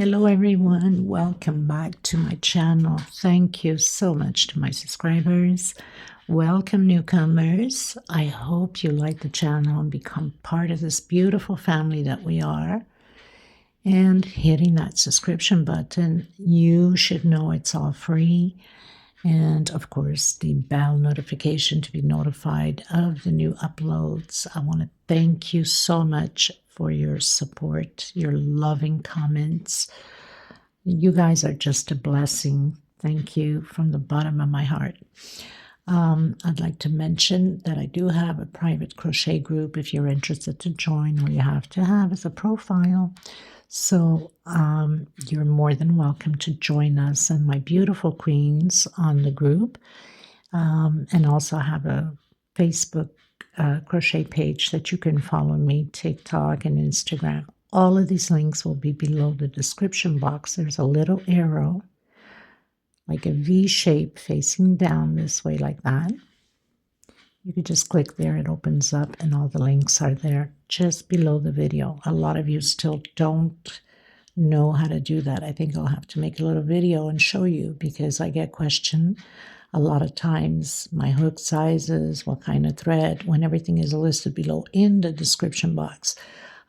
Hello everyone, welcome back to my channel. Thank you so much to my subscribers. Welcome newcomers. I hope you like the channel and become part of this beautiful family that we are. And hitting that subscription button, you should know it's all free. And of course, the bell notification to be notified of the new uploads. I want to thank you so much for your support, your loving comments. You guys are just a blessing. Thank you from the bottom of my heart. I'd like to mention that I do have a private crochet group if you're interested to join. All you have to have is a profile. So you're more than welcome to join us and my beautiful queens on the group. And also have a Facebook crochet page that you can follow me, TikTok and Instagram. All of these links will be below the description box. There's a little arrow, like a V shape facing down this way like that. You could just click there, it opens up and all the links are there just below the video. A lot of you still don't know how to do that. I think I'll have to make a little video and show you because I get questioned a lot of times, my hook sizes, what kind of thread, when everything is listed below in the description box.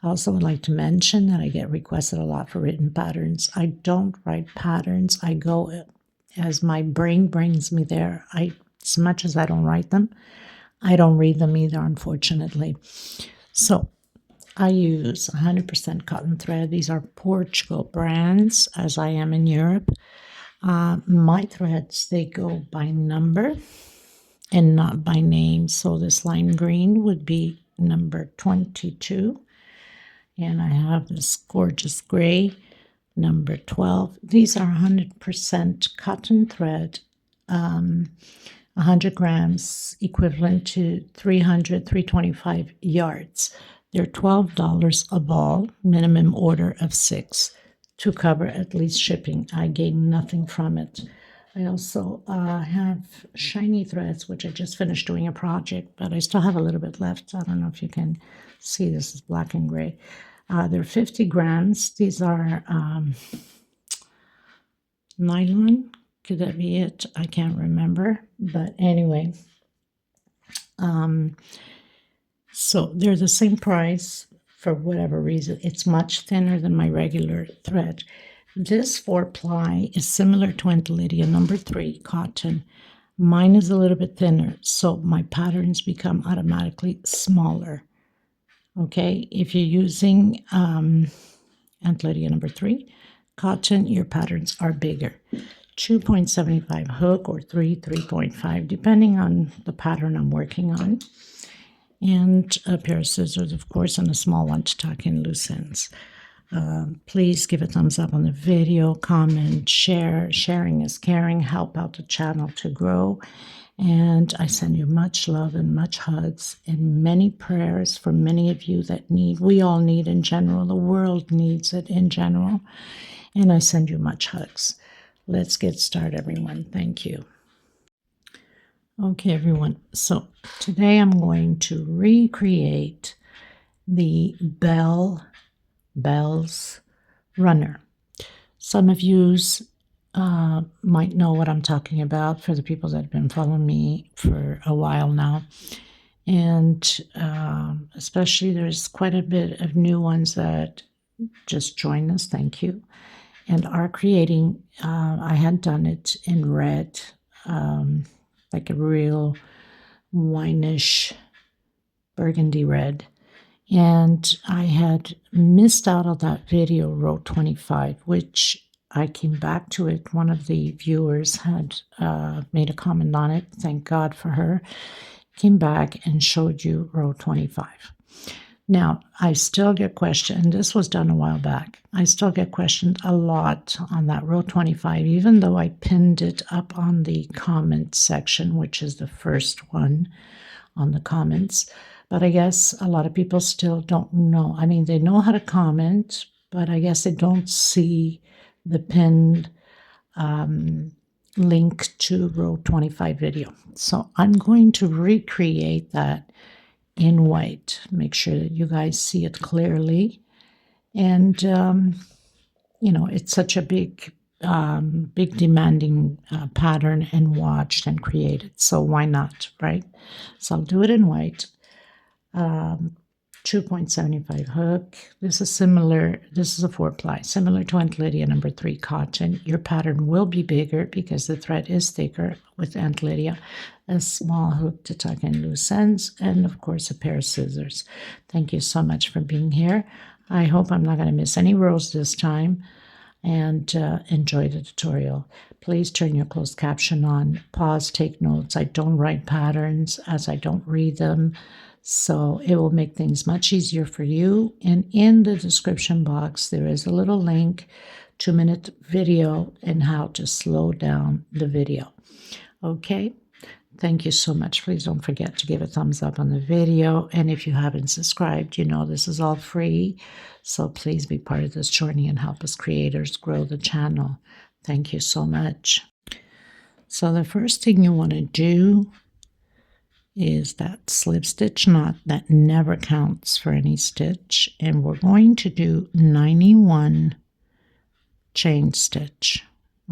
I also would like to mention that I get requested a lot for written patterns. I don't write patterns. I go as my brain brings me there. As much as I don't write them, I don't read them either, unfortunately. So I use 100% cotton thread. These are Portugal brands, as I am in Europe. My threads, they go by number and not by name. So this lime green would be number 22. And I have this gorgeous gray, number 12. These are 100% cotton thread, 100 grams, equivalent to 325 yards. They're $12 a ball, minimum order of 6. To cover at least shipping. I gain nothing from it. I also have shiny threads, which I just finished doing a project, but I still have a little bit left. I don't know if you can see, this is black and gray. They're 50 grams. These are nylon. Could that be it? I can't remember. But anyway, so they're the same price. For whatever reason, it's much thinner than my regular thread. This 4-ply is similar to Aunt Lydia number 3 cotton. Mine is a little bit thinner, so my patterns become automatically smaller. Okay, if you're using Aunt Lydia number 3 cotton, your patterns are bigger. 2.75 hook or 3.5, depending on the pattern I'm working on. And a pair of scissors, of course, and a small one to tuck in loose ends. Please give a thumbs up on the video, comment, share. Sharing is caring. Help out the channel to grow. And I send you much love and much hugs and many prayers for many of you that need. We all need in general. The world needs it in general. And I send you much hugs. Let's get started, everyone. Thank you. Okay, everyone, so today I'm going to recreate the bells runner. Some of you might know what I'm talking about for the people that have been following me for a while now. And especially there's quite a bit of new ones that just joined us, thank you, and are creating, I had done it in red, like a real wineish burgundy red. And I had missed out on that video, row 25, which I came back to it. One of the viewers had made a comment on it. Thank God for her. Came back and showed you row 25. Now, I still get questioned, and this was done a while back. I still get questioned a lot on that row 25, even though I pinned it up on the comment section, which is the first one on the comments. But I guess a lot of people still don't know. I mean, they know how to comment, but I guess they don't see the pinned link to row 25 video. So I'm going to recreate that in white. Make sure that you guys see it clearly. And it's such a big demanding pattern and watched and created. So why not, right? So I'll do it in white. 2.75 hook. This is similar. This is a 4-ply, similar to Aunt Lydia number 3 cotton. Your pattern will be bigger because the thread is thicker with Aunt Lydia. A small hook to tuck in loose ends, and of course a pair of scissors. Thank you so much for being here. I hope I'm not going to miss any rows this time, and enjoy the tutorial. Please turn your closed caption on, pause, take notes. I don't write patterns as I don't read them, so it will make things much easier for you. And in the description box, there is a little link, 2-minute video, and how to slow down the video. Okay? Thank you so much. Please don't forget to give a thumbs up on the video. And if you haven't subscribed, this is all free. So please be part of this journey and help us creators grow the channel. Thank you so much. So the first thing you want to do is that slip stitch knot that never counts for any stitch. And we're going to do 91 chain stitch.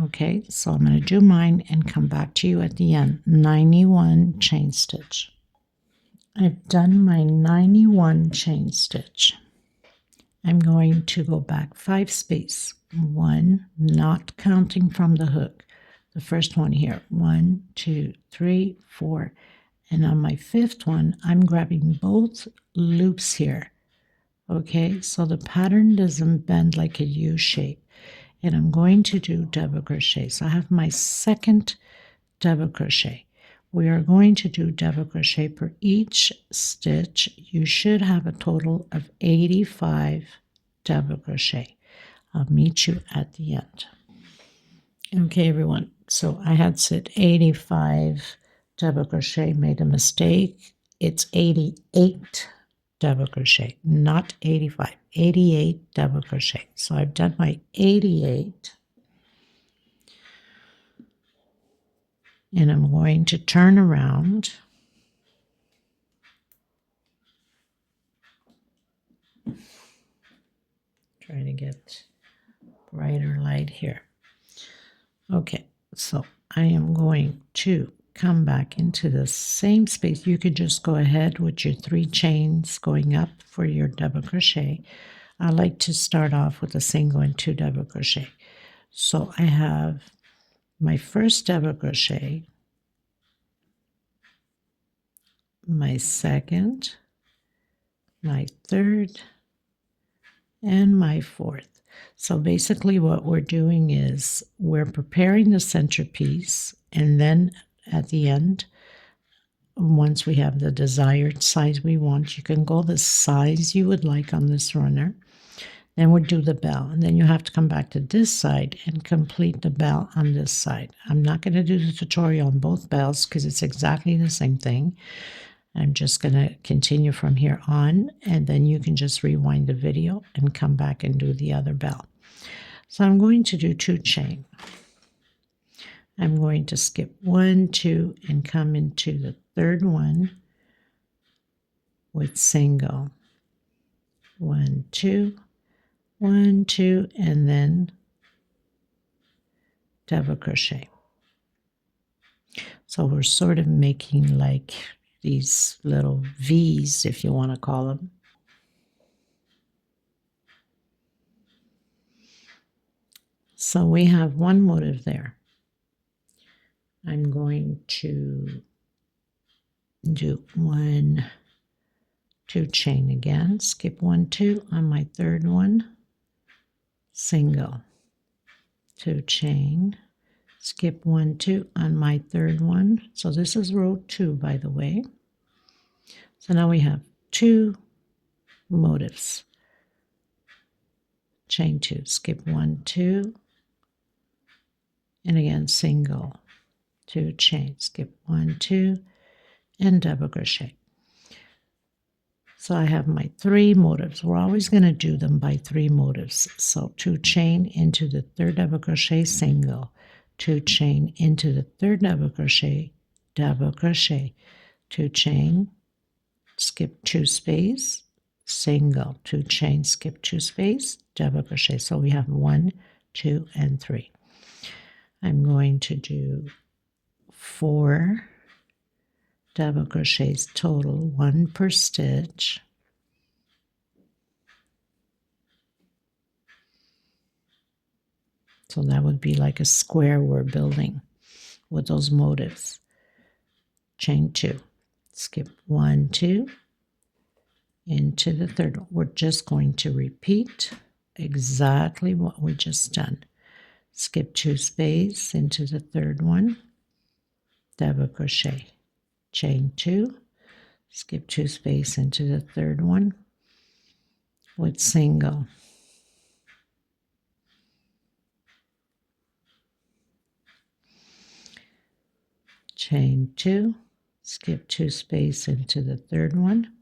Okay, so I'm going to do mine and come back to you at the end. 91 chain stitch. I've done my 91 chain stitch. I'm going to go back 5 space. 1, not counting from the hook. The first one here. 1, 2, 3, 4. And on my 5th one, I'm grabbing both loops here. Okay, so the pattern doesn't bend like a U shape. And I'm going to do double crochet. So I have my 2nd double crochet. We are going to do double crochet per each stitch. You should have a total of 85 double crochet. I'll meet you at the end. Okay, everyone. So I had said 85 double crochet, made a mistake. It's 88 double crochet, not 85. 88 double crochet. So I've done my 88, and I'm going to turn around. Trying to get brighter light here. Okay, so I am going to come back into the same space. You could just go ahead with your 3 chains going up for your double crochet. I like to start off with a single and 2 double crochet. So I have my first double crochet, my second, my third, and my fourth. So basically what we're doing is we're preparing the centerpiece, and then at the end, once we have the desired size we want, you can go the size you would like on this runner. Then we'll do the bell, and then you have to come back to this side and complete the bell on this side. I'm not going to do the tutorial on both bells because it's exactly the same thing. I'm just going to continue from here on, and then you can just rewind the video and come back and do the other bell. So I'm going to do 2 chain. I'm going to skip 1, 2, and come into the 3rd one with single. 1, 2, 1, 2, and then double crochet. So we're sort of making like these little V's, if you want to call them. So we have one motif there. I'm going to do 1, 2 chain again, skip 1, 2 on my 3rd one, single, 2 chain, skip 1, 2 on my 3rd one. So this is row 2, by the way. So now we have 2 motifs. Chain 2, skip 1, 2, and again single, 2 chain, skip 1, 2, and double crochet. So I have my 3 motifs. We're always going to do them by 3 motifs. So 2 chain into the 3rd double crochet, single, 2 chain into the 3rd double crochet, 2 chain, skip 2 space, single, 2 chain, skip 2 space, double crochet. So we have 1, 2, and 3. I'm going to do 4 double crochets total, 1 per stitch. So that would be like a square we're building with those motifs. Chain 2, skip 1, 2, into the third one. We're just going to repeat exactly what we just done. Skip 2 space into the third one, double crochet, chain 2, skip 2 space into the third one with single, chain 2, skip 2 space into the third one,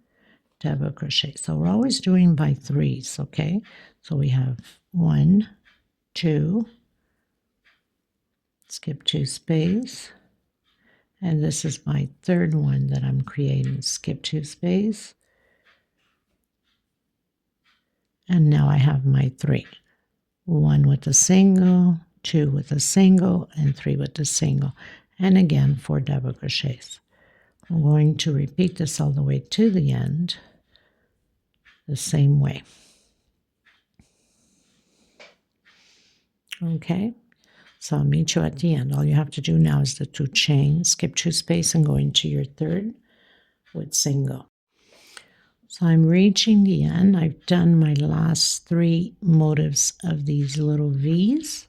double crochet. So we're always doing by threes, okay? So we have 1, 2, skip 2 space, and this is my third one that I'm creating. Skip 2 space, and now I have my 3. 1 with a single, 2 with a single, and 3 with a single, and again 4 double crochets. I'm going to repeat this all the way to the end the same way. Okay, so I'll meet you at the end. All you have to do now is the 2 chains, skip 2 space, and go into your third with single. So I'm reaching the end. I've done my last 3 motifs of these little V's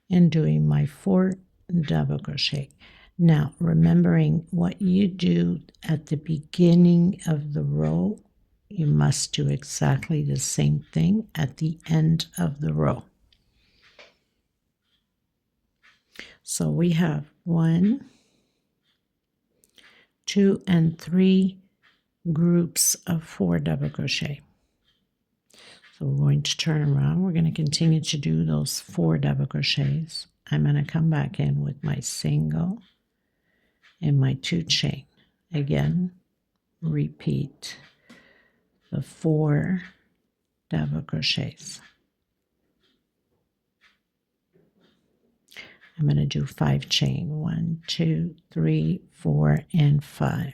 and doing my 4 double crochet. Now, remembering what you do at the beginning of the row, you must do exactly the same thing at the end of the row. So we have 1, 2, and 3 groups of 4 double crochet. So we're going to turn around. We're going to continue to do those 4 double crochets. I'm going to come back in with my single and my 2 chain. Again, repeat the 4 double crochets. I'm going to do 5 chain. 1, 2, 3, 4, and 5.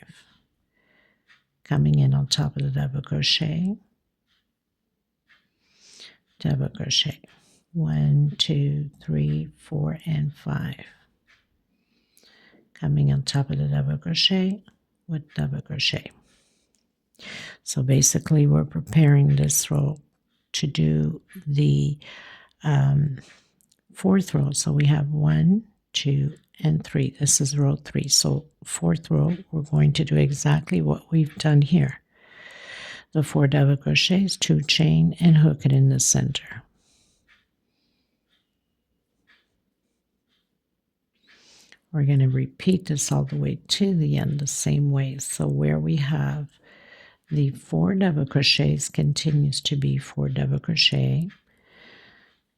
Coming in on top of the double crochet, double crochet. 1, 2, 3, 4, and 5. Coming on top of the double crochet with double crochet. So basically we're preparing this row to do the 4th row. So we have 1, 2, and 3. This is row 3. So 4th row, we're going to do exactly what we've done here. The 4 double crochets, 2 chain, and hook it in the center. We're going to repeat this all the way to the end the same way. So where we have the 4 double crochets continues to be 4 double crochet,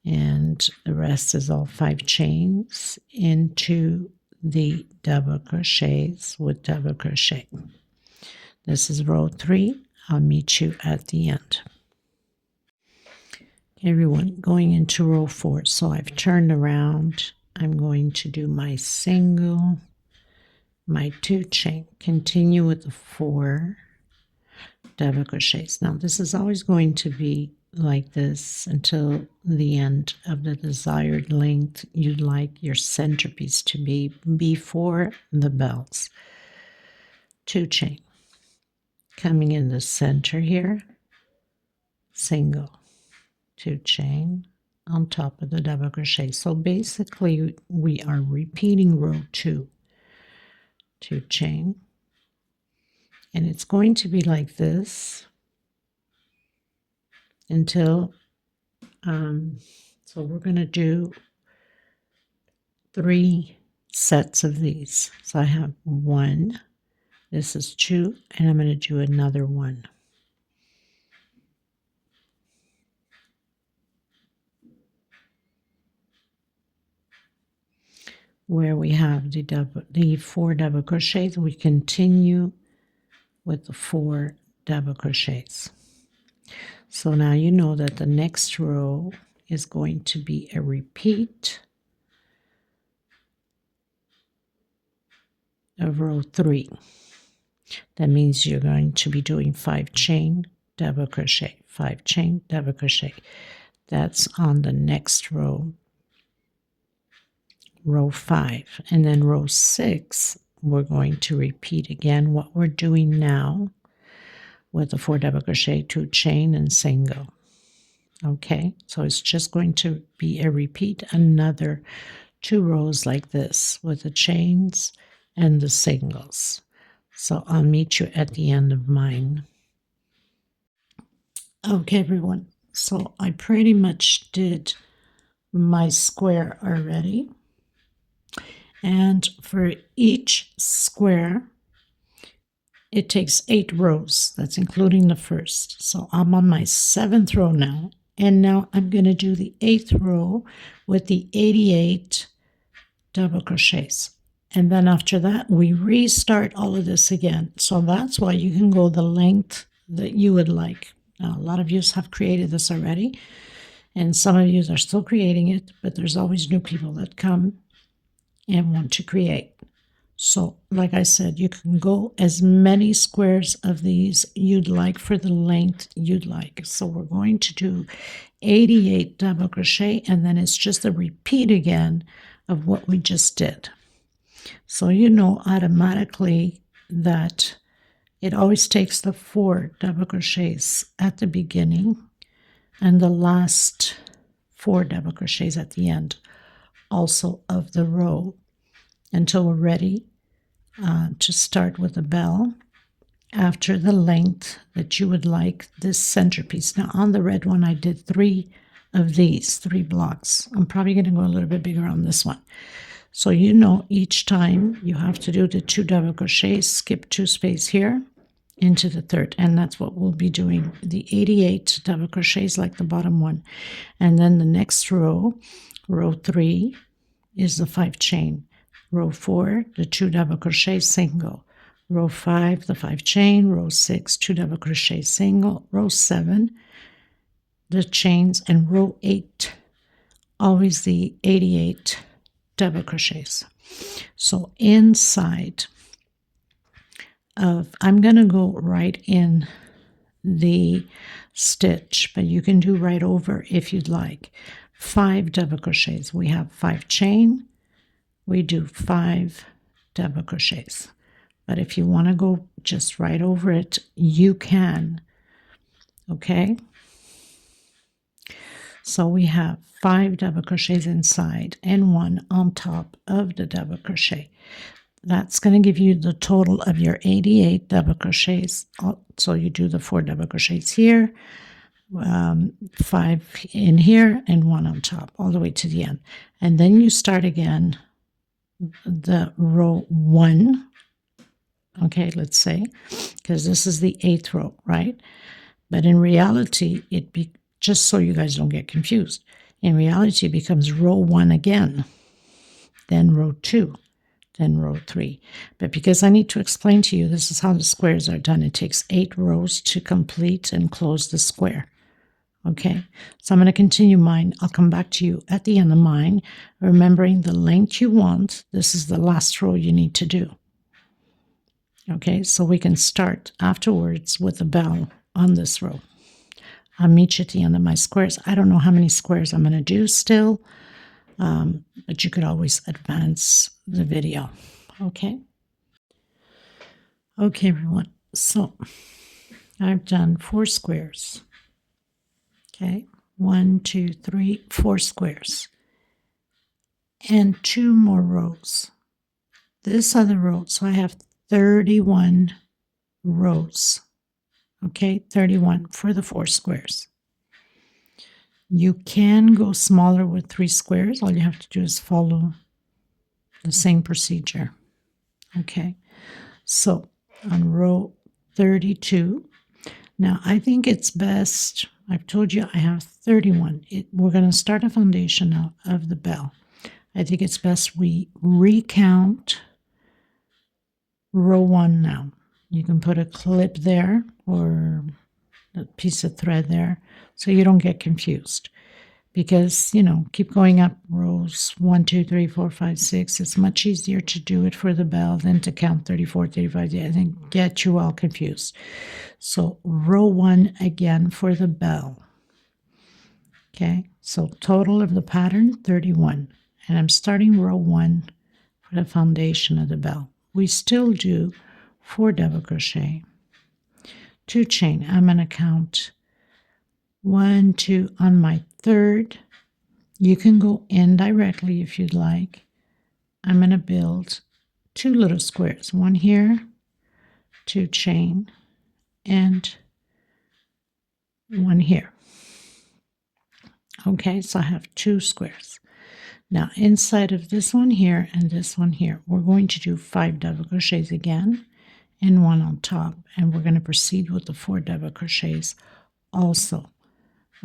and the rest is all 5 chains into the double crochets with double crochet. This is row 3. I'll meet you at the end. Okay, everyone, going into row 4. So I've turned around. I'm going to do my single, my 2 chain, continue with the 4 double crochets. Now this is always going to be like this until the end of the desired length you'd like your centerpiece to be before the bells. 2 chain, coming in the center here, single, 2 chain on top of the double crochet. So basically we are repeating row 2, 2 chain, and it's going to be like this until so we're going to do 3 sets of these. So I have 1, this is 2, and I'm going to do another 1. Where we have the 4 double crochets, we continue with the 4 double crochets. So now you know that the next row is going to be a repeat of row 3. That means you're going to be doing 5 chain, double crochet, 5 chain, double crochet. That's on the next row, row 5. And then row 6, we're going to repeat again what we're doing now with the 4 double crochet, 2 chain, and single. Okay, so it's just going to be a repeat, another 2 rows like this with the chains and the singles. So I'll meet you at the end of mine. Okay, everyone, so I pretty much did my square already. And for each square, it takes 8 rows. That's including the first. So I'm on my 7th row now. And now I'm going to do the 8th row with the 88 double crochets. And then after that, we restart all of this again. So that's why you can go the length that you would like. Now, a lot of you have created this already, and some of you are still creating it, but there's always new people that come and want to create. So, like I said, you can go as many squares of these you'd like for the length you'd like. So we're going to do 88 double crochet, and then it's just a repeat again of what we just did. So you know automatically that it always takes the 4 double crochets at the beginning and the last 4 double crochets at the end also of the row until we're ready to start with a bell after the length that you would like this centerpiece. Now on the red one I did 3 of these, 3 blocks. I'm probably going to go a little bit bigger on this one. So you know each time you have to do the 2 double crochets, skip 2 space here into the 3rd, and that's what we'll be doing, the 88 double crochets like the bottom one. And then the next row, row 3, is the 5 chain. Row 4, the 2 double crochet single. Row 5, the 5 chain. Row 6, 2 double crochet single. Row 7, the chains. And row 8, always the 88 double crochets. So inside of, I'm going to go right in the stitch, but you can do right over if you'd like. 5 double crochets. We have 5 chain. We do 5 double crochets. But if you want to go just right over it, you can. Okay? So we have 5 double crochets inside and 1 on top of the double crochet. That's going to give you the total of your 88 double crochets. So you do the 4 double crochets here, 5 in here, and 1 on top, all the way to the end. And then you start again the row 1. Okay, let's say, because this is the 8th row, right? But in reality, just so you guys don't get confused, in reality, it becomes row 1 again, then row 2, then row 3. But because I need to explain to you, this is how the squares are done. It takes 8 rows to complete and close the square. Okay, so I'm going to continue mine. I'll come back to you at the end of mine, remembering the length you want. This is the last row you need to do. Okay, so we can start afterwards with a bell on this row. I'll meet you at the end of my squares. I don't know how many squares I'm going to do still, but you could always advance the video. Okay? Okay, everyone. So I've done 4 squares. Okay, 1, 2, 3, 4 squares. And 2 more rows. This other row, so I have 31 rows. Okay, 31 for the 4 squares. You can go smaller with 3 squares. All you have to do is follow the same procedure. Okay, so on row 32, now I think it's best, I've told you I have 31. We're going to start a foundation now of the bell. I think it's best we recount row 1 now. You can put a clip there or piece of thread there, so you don't get confused. Because, keep going up rows 1, 2, 3, 4, 5, 6. It's much easier to do it for the bell than to count 34, 35, and get you all confused. So row 1 again for the bell. Okay, so total of the pattern 31. And I'm starting row 1 for the foundation of the bell. We still do 4 double crochet, 2 chain. I'm going to count 1, 2 on my third. You can go in directly if you'd like. I'm going to build 2 little squares, one here, 2 chain, and one here. Okay, so I have 2 squares. Now inside of this one here and this one here, we're going to do 5 double crochets again and 1 on top, and we're going to proceed with the 4 double crochets also.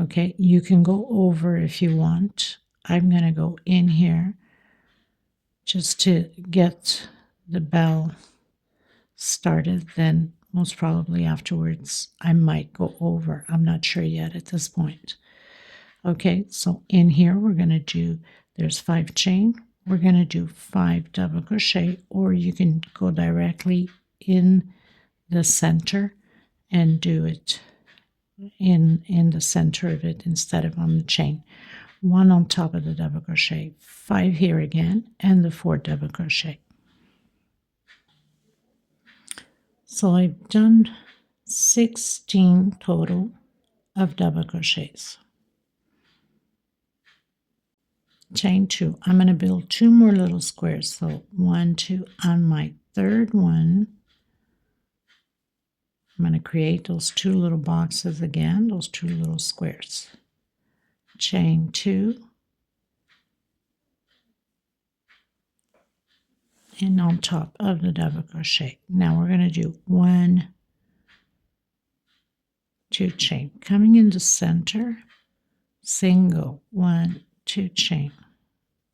Okay, you can go over if you want. I'm going to go in here just to get the bell started. Then most probably afterwards I might go over. I'm not sure yet at this point. Okay, so in here we're going to do, there's 5 chain. We're going to do 5 double crochet, or you can go directly in the center and do it in the center of it instead of on the chain. 1 on top of the double crochet, 5 here again, and the 4 double crochet. So I've done 16 total of double crochets. Chain 2. I'm going to build 2 more little squares. So 1, 2 on my third one. I'm going to create those 2 little boxes again, those 2 little squares. Chain 2, and on top of the double crochet. Now we're going to do 1, 2 chain. Coming in the center, single, 1, 2 chain.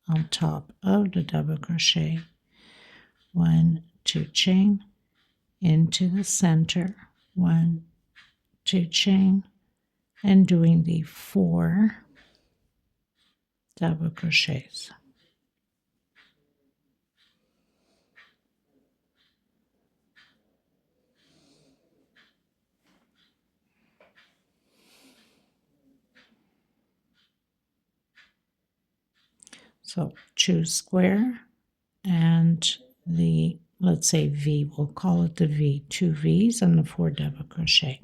On top of the double crochet, 1, 2 chain. Into the center, 1, 2 chain, and doing the 4 double crochets. So choose square and the, let's say V, we'll call it the V, 2 V's and the 4 double crochet.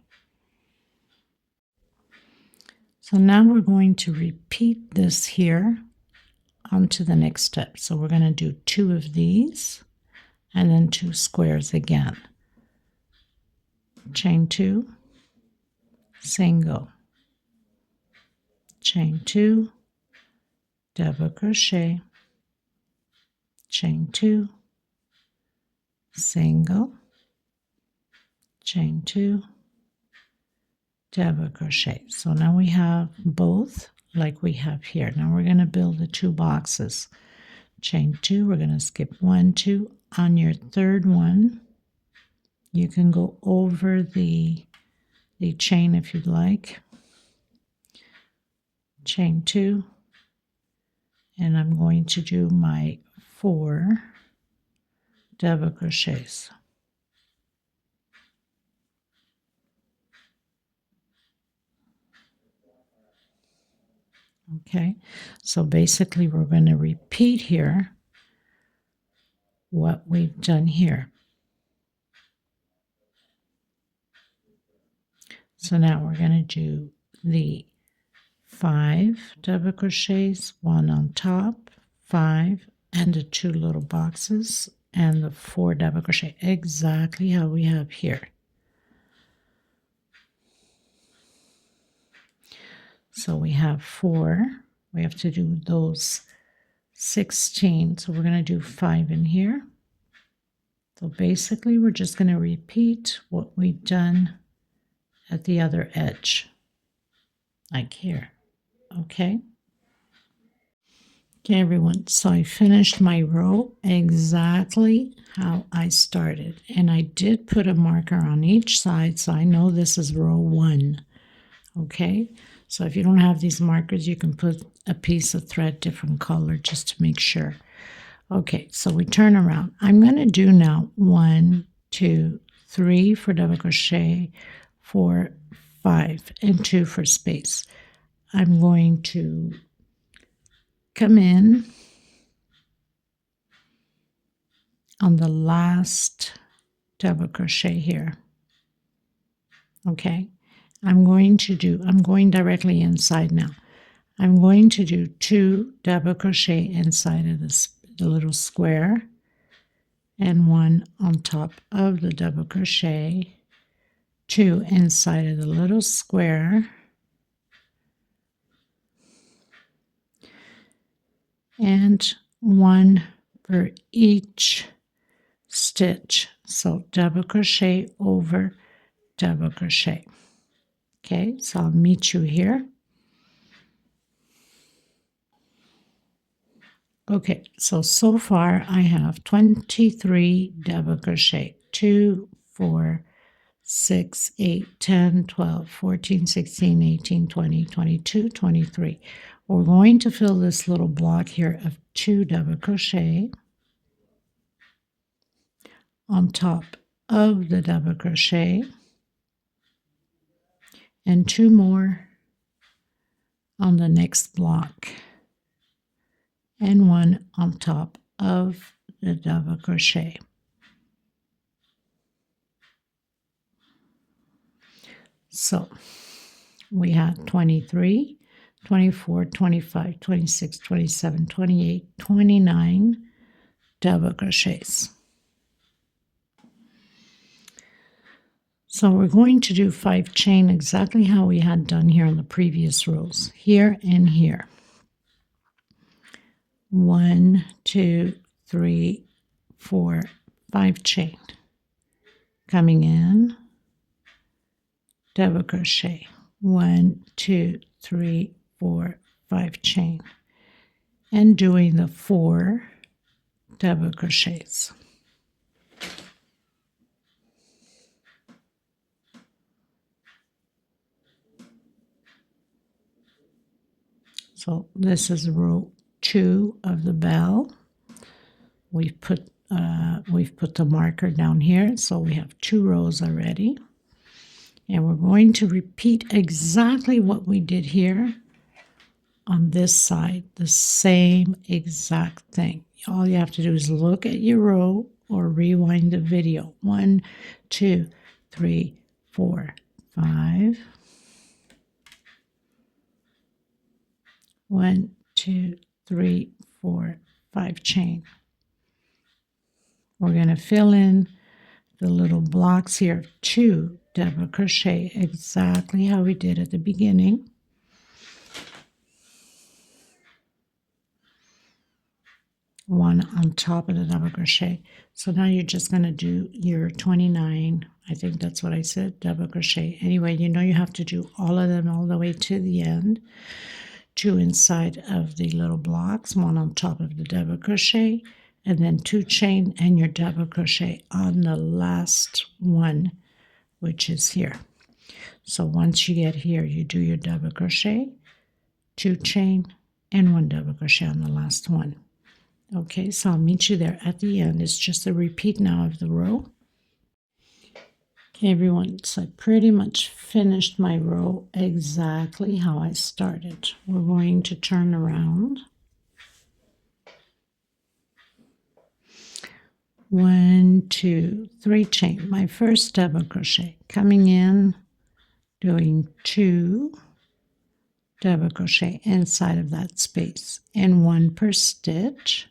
So now we're going to repeat this here onto the next step. So we're going to do 2 of these and then 2 squares again. Chain 2, single, chain 2, double crochet, chain 2, single, chain 2, double crochet. So now we have both like we have here. Now we're going to build the 2 boxes. Chain 2, we're going to skip 1, 2. On your third one, you can go over the chain if you'd like. Chain 2, and I'm going to do my 4 double crochets. Okay, so basically we're going to repeat here what we've done here. So now we're going to do the 5 double crochets, 1 on top, 5, and the 2 little boxes, and the 4 double crochet, exactly how we have here. So we have 4, we have to do those 16, so we're going to do 5 in here. So basically we're just going to repeat what we've done at the other edge, like here. Okay, Okay, everyone, so I finished my row exactly how I started, and I did put a marker on each side, so I know this is row 1. Okay, so if you don't have these markers, you can put a piece of thread different color just to make sure. Okay, so we turn around. I'm going to do now 1, 2, 3 for double crochet, 4, 5, and 2 for space. I'm going to come in on the last double crochet here. Okay, I'm going directly inside now. I'm going to do 2 double crochet inside of the little square and 1 on top of the double crochet, 2 inside of the little square, and 1 for each stitch. So double crochet over double crochet. Okay, so I'll meet you here. Okay, so far I have 23 double crochet. 2, 4, 6, 8, 10, 12, 14, 16, 18, 20, 22, 23. We're going to fill this little block here of 2 double crochet on top of the double crochet and 2 more on the next block and 1 on top of the double crochet. So we had 23, 24, 25, 26, 27, 28, 29 double crochets. So we're going to do 5 chain exactly how we had done here on the previous rows, here and here. 1, 2, 3, 4, 5 chain. Coming in, double crochet. 1, 2, 3, 4, 5 chain. And doing the 4 double crochets. So this is row 2 of the bell. We've put the marker down here, so we have 2 rows already. And we're going to repeat exactly what we did here on this side, the same exact thing. All you have to do is look at your row or rewind the video. 1, 2, 3, 4, 5. 1, 2, 3, 4, 5 chain. We're going to fill in the little blocks here, 2 double crochet, exactly how we did at the beginning. One on top of the double crochet. So now you're just going to do your 29, I think that's what I said, double crochet. Anyway, you know you have to do all of them all the way to the end. 2 inside of the little blocks, 1 on top of the double crochet, and then 2 chain and your double crochet on the last one, which is here. So once you get here, you do your double crochet, 2 chain, and 1 double crochet on the last one. Okay, so I'll meet you there at the end. It's just a repeat now of the row. Okay, everyone, so I pretty much finished my row exactly how I started. We're going to turn around. 1, 2, 3 chain. My first double crochet. Coming in, doing 2 double crochet inside of that space and 1 per stitch.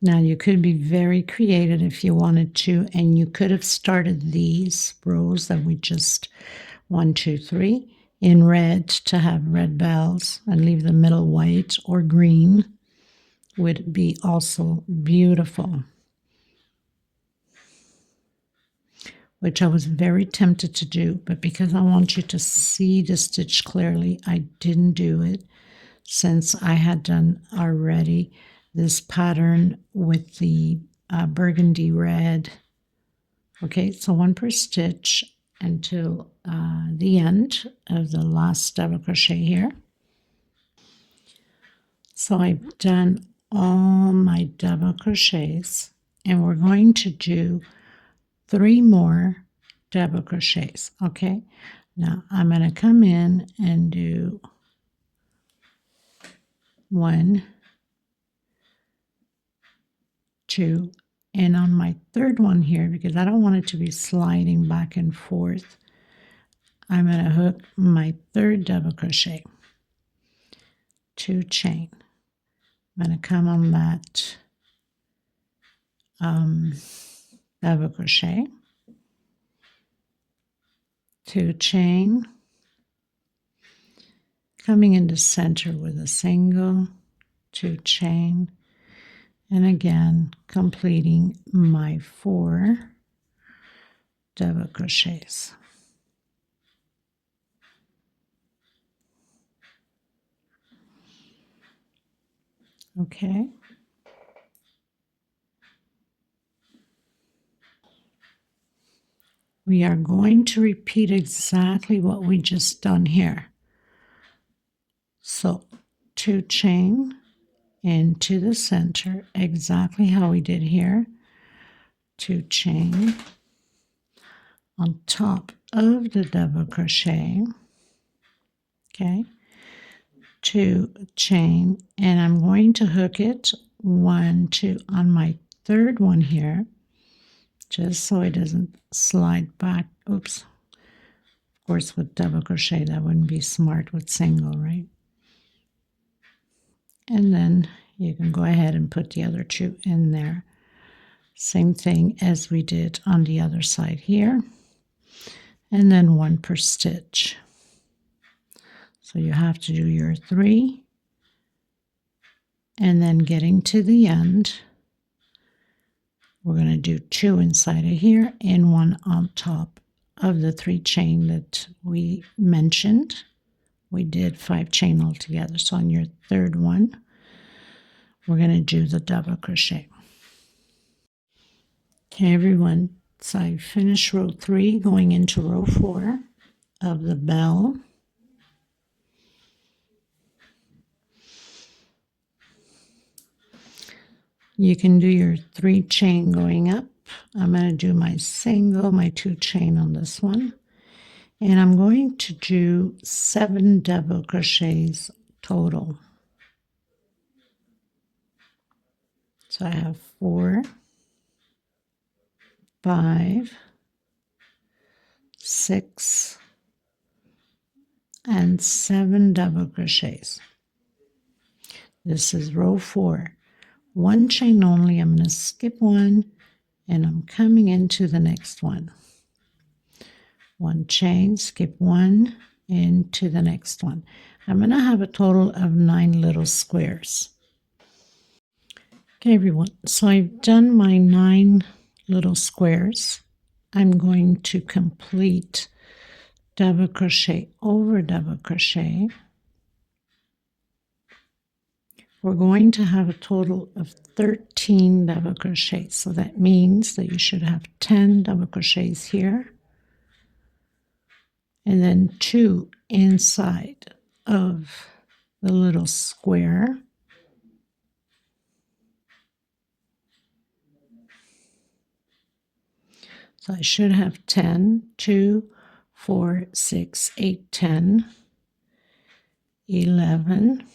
Now you could be very creative if you wanted to, and you could have started these rows that we just 1, 2, 3 in red to have red bells and leave the middle white, or green would be also beautiful. which I was very tempted to do, but because I want you to see the stitch clearly, I didn't do it since I had done already this pattern with the burgundy red. Okay, so 1 per stitch until the end of the last double crochet here. So I've done all my double crochets, and we're going to do 3 more double crochets. Okay, now I'm going to come in and do 1, 2, and on my third one here, because I don't want it to be sliding back and forth, I'm going to hook my third double crochet, 2 chain. I'm going to come on that double crochet, 2 chain, coming into center with a single, 2 chain, and again completing my 4 double crochets. Okay. We are going to repeat exactly what we just done here. So 2 chain into the center, exactly how we did here. 2 chain on top of the double crochet. Okay. 2 chain, and I'm going to hook it 1, 2 on my third one here, just so it doesn't slide back. Oops. Of course, with double crochet, that wouldn't be smart with single, right? And then you can go ahead and put the other 2 in there. Same thing as we did on the other side here. And then 1 per stitch. So you have to do your 3. And then getting to the end, we're going to do 2 inside of here and 1 on top of the 3 chain that we mentioned. We did 5 chain altogether. So on your third one, we're going to do the double crochet. Okay, everyone. So I finished row 3, going into row 4 of the bell. You can do your 3 chain going up. I'm going to do my single, my 2 chain on this one. And I'm going to do 7 double crochets total. So I have 4, 5, 6, and 7 double crochets. This is row 4. 1 chain only. I'm going to skip 1 and I'm coming into the next one. 1 chain, skip 1 into the next one. I'm going to have a total of 9 little squares. Okay, everyone, so I've done my 9 little squares. I'm going to complete double crochet over double crochet. We're going to have a total of 13 double crochets. So that means that you should have 10 double crochets here, and then 2 inside of the little square. So I should have 10, 2, 4, 6, 8, 10, 11, 12.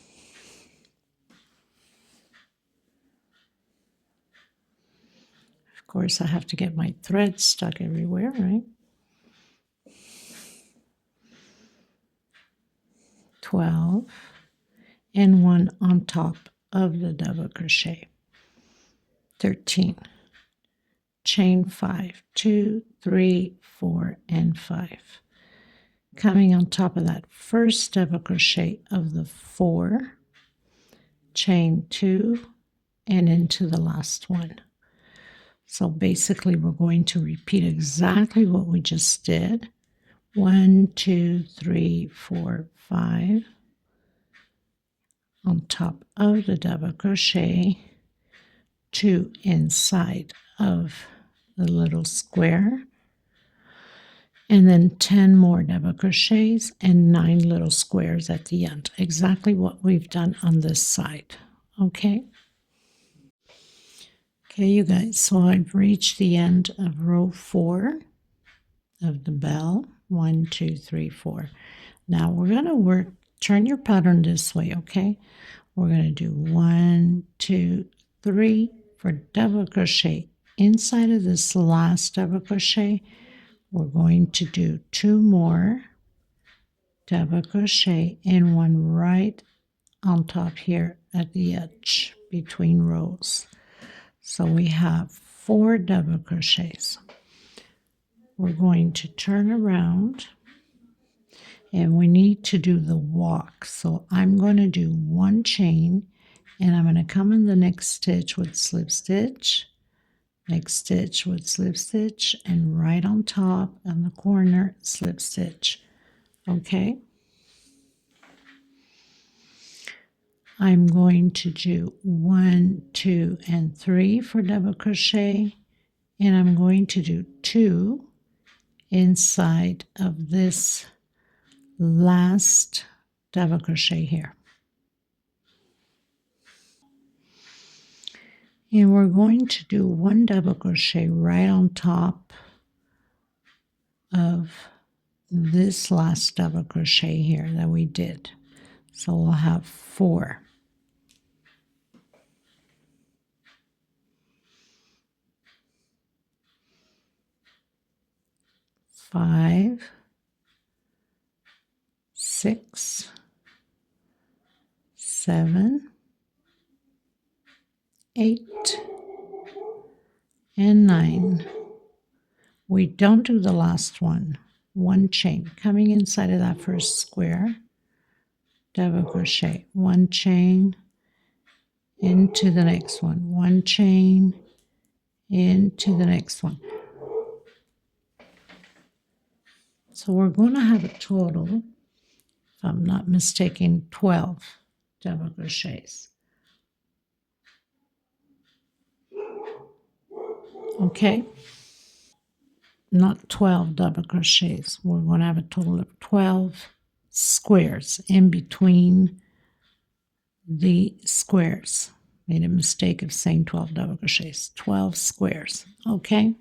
Course, I have to get my thread stuck everywhere, right? 12, and 1 on top of the double crochet. 13. Chain 5, 2, 3, 4, and 5. Coming on top of that first double crochet of the 4, chain 2, and into the last one. So basically we're going to repeat exactly what we just did. 1, 2, 3, 4, 5 on top of the double crochet, 2 inside of the little square, and then 10 more double crochets and 9 little squares at the end. Exactly what we've done on this side. Okay, you guys, so I've reached the end of row 4 of the bell. 1, 2, 3, 4. Now we're going to work, turn your pattern this way, okay? We're going to do 1, 2, 3 for double crochet. Inside of this last double crochet, we're going to do 2 more double crochet and 1 right on top here at the edge between rows. So we have 4 double crochets. We're going to turn around and we need to do the walk. So I'm going to do 1 chain and I'm going to come in the next stitch with slip stitch, next stitch with slip stitch, and right on top on the corner slip stitch. Okay, I'm going to do 1, 2, and 3 for double crochet, and I'm going to do 2 inside of this last double crochet here. And we're going to do 1 double crochet right on top of this last double crochet here that we did. So we'll have 4. 5, 6, 7, 8, and 9. We don't do the last one. 1 chain coming inside of that first square, double crochet, 1 chain into the next one, 1 chain into the next one. So we're going to have a total, if I'm not mistaken, 12 double crochets. Okay, not 12 double crochets. We're going to have a total of 12 squares in between the squares. Made a mistake of saying 12 double crochets. 12 squares. Okay,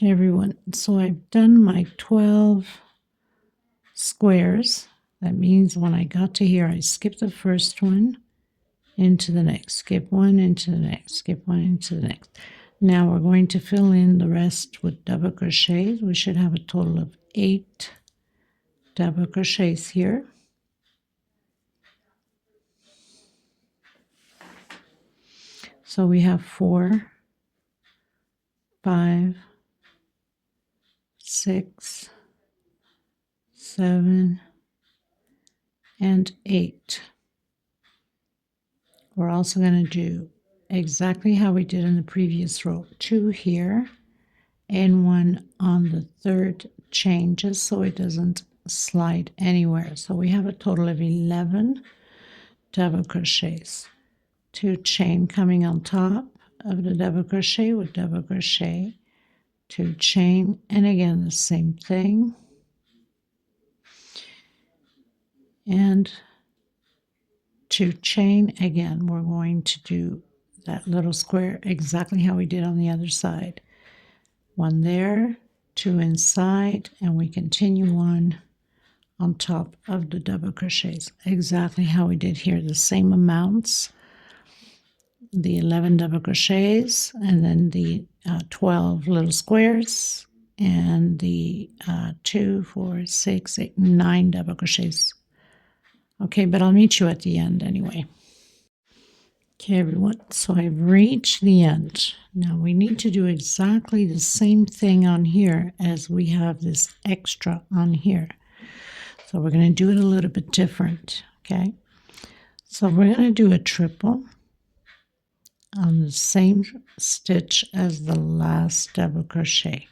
everyone. So I've done my 12 squares. That means when I got to here, I skipped the first one into the next, skip one into the next, skip one into the next. Now we're going to fill in the rest with double crochets. We should have a total of 8 double crochets here. So we have 4, 5, 6, 7, and 8. We're also going to do exactly how we did in the previous row, 2 here and 1 on the third chain, just so it doesn't slide anywhere. So we have a total of 11 double crochets, 2 chain coming on top of the double crochet with double crochet, 2 chain, and again the same thing, and 2 chain. Again, we're going to do that little square exactly how we did on the other side. 1 there, 2 inside, and we continue on top of the double crochets exactly how we did here. The same amounts, the 11 double crochets, and then the 12 little squares, and the 2, 4, 6, 8, 9 double crochets. Okay, but I'll meet you at the end anyway. Okay, everyone, so I've reached the end. Now we need to do exactly the same thing on here as we have this extra on here. So we're going to do it a little bit different, okay? So we're going to do a triple on the same stitch as the last double crochet.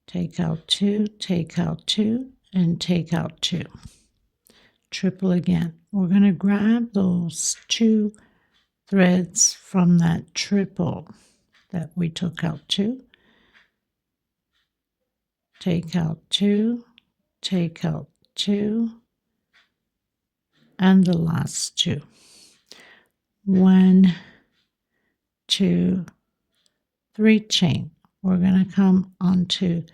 Take out 2, take out 2, and take out 2. Triple again. We're going to grab those 2 threads from that triple that we took out 2. Take out 2, take out 2, and the last 2. 1, 2, 3 chain. We're going to come onto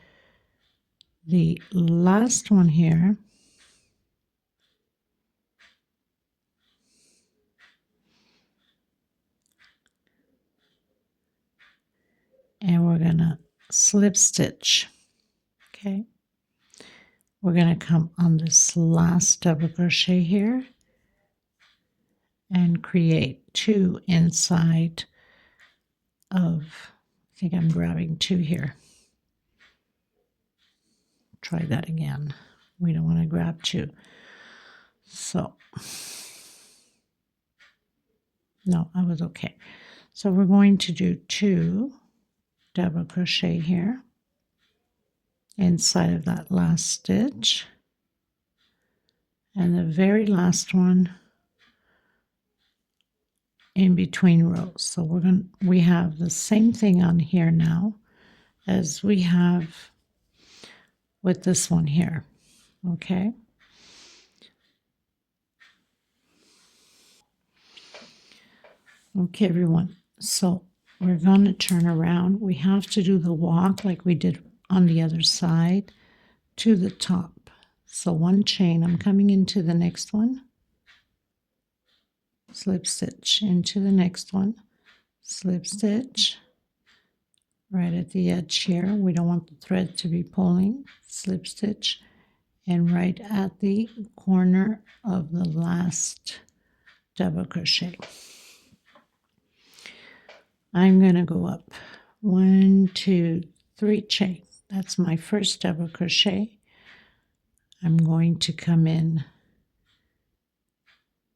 the last one here, and we're going to slip stitch. Okay, we're going to come on this last double crochet here and create 2 inside of, I think I'm grabbing 2 here. Try that again. We don't want to grab 2. So, no, I was okay. So we're going to do 2 double crochet here inside of that last stitch, and the very last one in between rows. So we have the same thing on here now as we have with this one here. Okay, everyone, so we're going to turn around. We have to do the walk like we did on the other side to the top. So 1 chain, I'm coming into the next one, slip stitch into the next one, slip stitch right at the edge here. We don't want the thread to be pulling. Slip stitch, and right at the corner of the last double crochet. I'm going to go up 1, 2, 3 chain. That's my first double crochet. I'm going to come in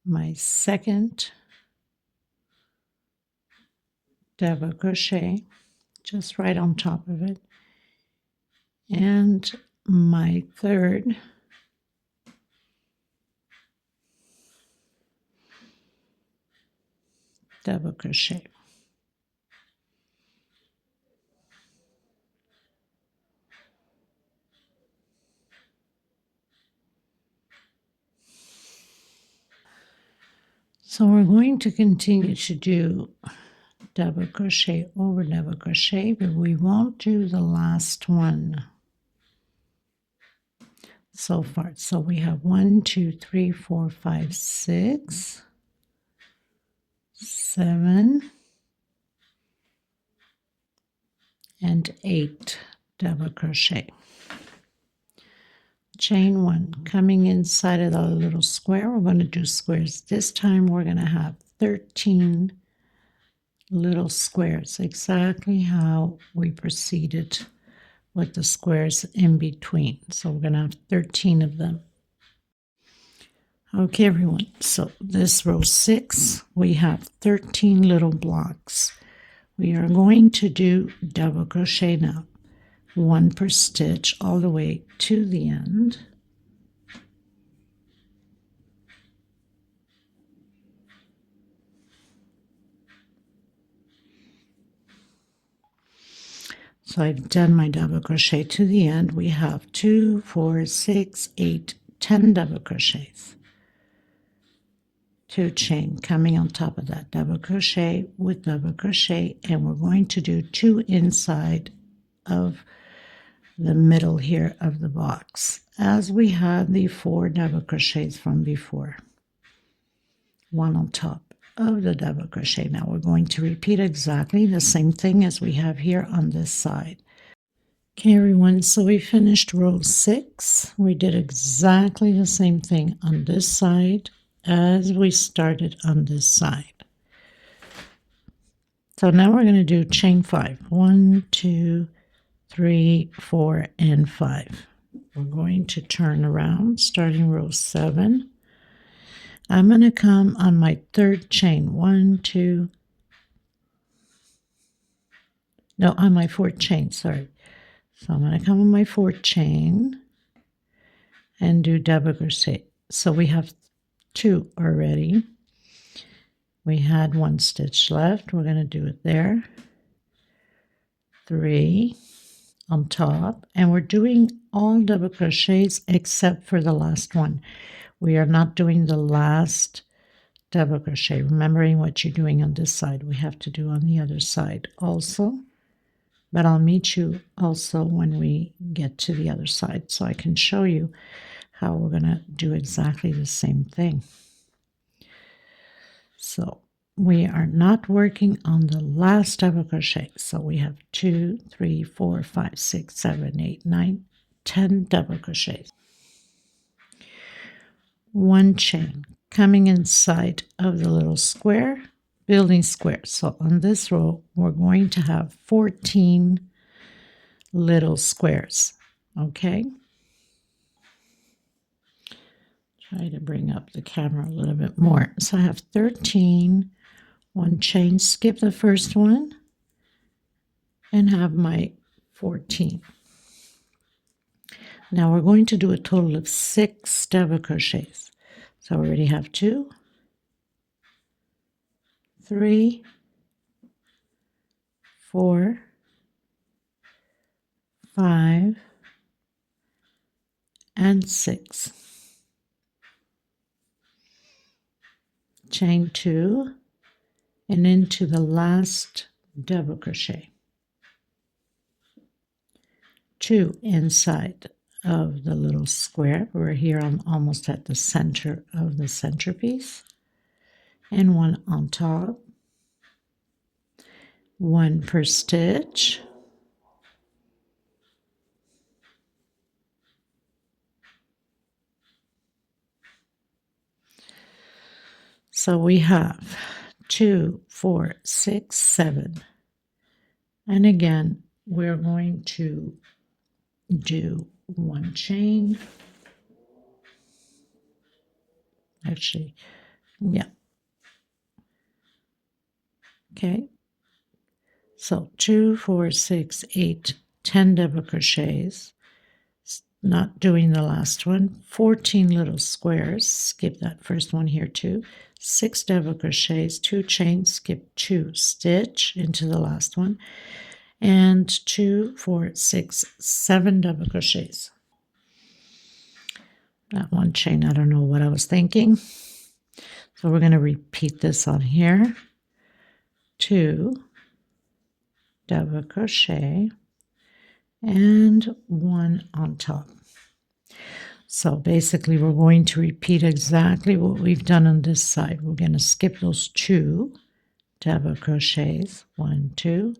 my second double crochet just right on top of it, and my third double crochet. So we're going to continue to do double crochet over double crochet, but we won't do the last one so far. So we have 1, 2, 3, 4, 5, 6, 7, and 8 double crochet. Chain 1, coming inside of the little square. We're going to do squares. This time we're going to have 13 little squares, exactly how we proceeded with the squares in between. So we're going to have 13 of them. Okay, everyone, so this row 6, we have 13 little blocks. We are going to do double crochet now, 1 per stitch all the way to the end. So I've done my double crochet to the end. We have 2, 4, 6, 8, 10 double crochets. 2 chain coming on top of that, double crochet with double crochet, and we're going to do 2 inside of the middle here of the box, as we had the 4 double crochets from before. 1 on top of the double crochet. Now we're going to repeat exactly the same thing as we have here on this side. Okay, everyone, so we finished row 6. We did exactly the same thing on this side as we started on this side. So now we're going to do chain 5. 1, 2, 3, 4, and 5. We're going to turn around, starting row 7. I'm going to come on my third chain, 1, 2, No, on my 4th chain, sorry. So I'm going to come on my 4th chain and do double crochet. So we have 2 already. We had 1 stitch left. We're going to do it there. 3 on top, and we're doing all double crochets except for the last one. We are not doing the last double crochet. Remembering what you're doing on this side, we have to do on the other side also. But I'll meet you also when we get to the other side so I can show you how we're going to do exactly the same thing. So we are not working on the last double crochet. So we have 2, 3, 4, 5, 6, 7, 8, 9, 10 double crochets. 1 chain coming inside of the little square, building square. So on this row, we're going to have 14 little squares. Okay. Try to bring up the camera a little bit more. So I have 13, 1 chain, skip the first one, and have my 14. Now we're going to do a total of 6 double crochets. So I already have 2, 3, 4, 5, and 6. Chain 2 and into the last double crochet. 2 inside of the little square. We're here, I'm almost at the center of the centerpiece, and 1 on top, 1 per stitch, so we have 2, 4, 6, 7, and again we're going to do 1 chain. Actually, yeah. Okay. So 2, 4, 6, 8, 10 double crochets. Not doing the last one. 14 little squares. Skip that first one here too. 6 double crochets, 2 chains, skip 2, stitch into the last one, and 2, 4, 6, 7 double crochets. That 1 chain, I don't know what I was thinking. So we're going to repeat this on here. 2 double crochet and 1 on top. So basically we're going to repeat exactly what we've done on this side. We're going to skip those 2 double crochets, 1, 2,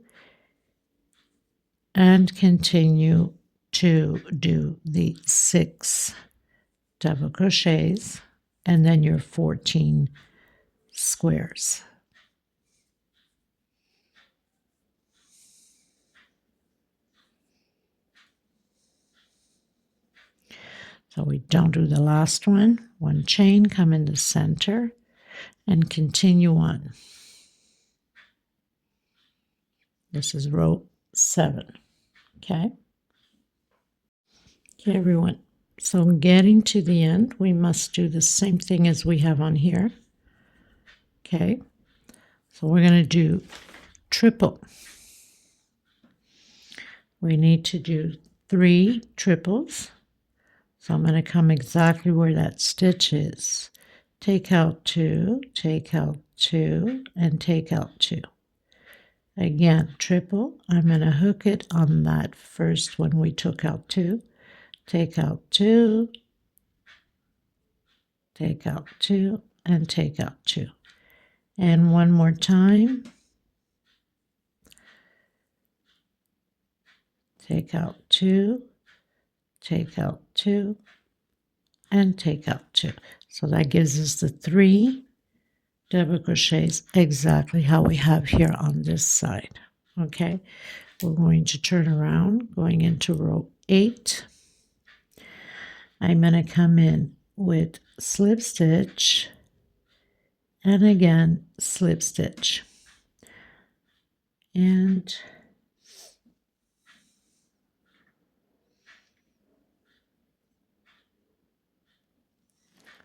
and continue to do the 6 double crochets and then your 14 squares. So we don't do the last one. 1 chain, come in the center, and continue on. This is row 7. Okay? Okay, everyone. So getting to the end, we must do the same thing as we have on here. Okay? So we're going to do triple. We need to do 3 triples. So I'm going to come exactly where that stitch is. Take out 2, take out 2, and take out 2. Again, triple. I'm going to hook it on that first one we took out 2. Take out 2, take out 2, and take out 2. And one more time. Take out 2, take out 2, and take out 2. So that gives us the 3 double crochets exactly how we have here on this side. Okay, we're going to turn around, going into row 8. I'm going to come in with slip stitch and again slip stitch and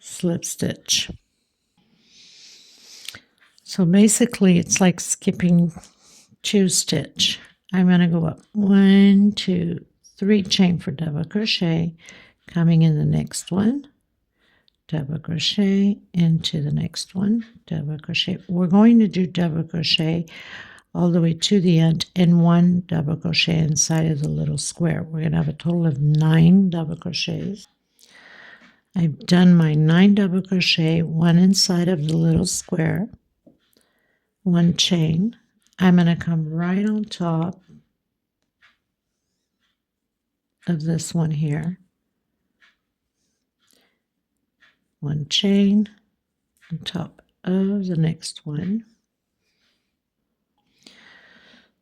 slip stitch. So basically it's like skipping 2 stitch. I'm going to go up 1, 2, 3 chain for double crochet, coming in the next one, double crochet into the next one, double crochet. We're going to do double crochet all the way to the end and 1 double crochet inside of the little square. We're going to have a total of 9 double crochets. I've done my 9 double crochet, 1 inside of the little square, 1 chain. I'm going to come right on top of this one here, 1 chain on top of the next one.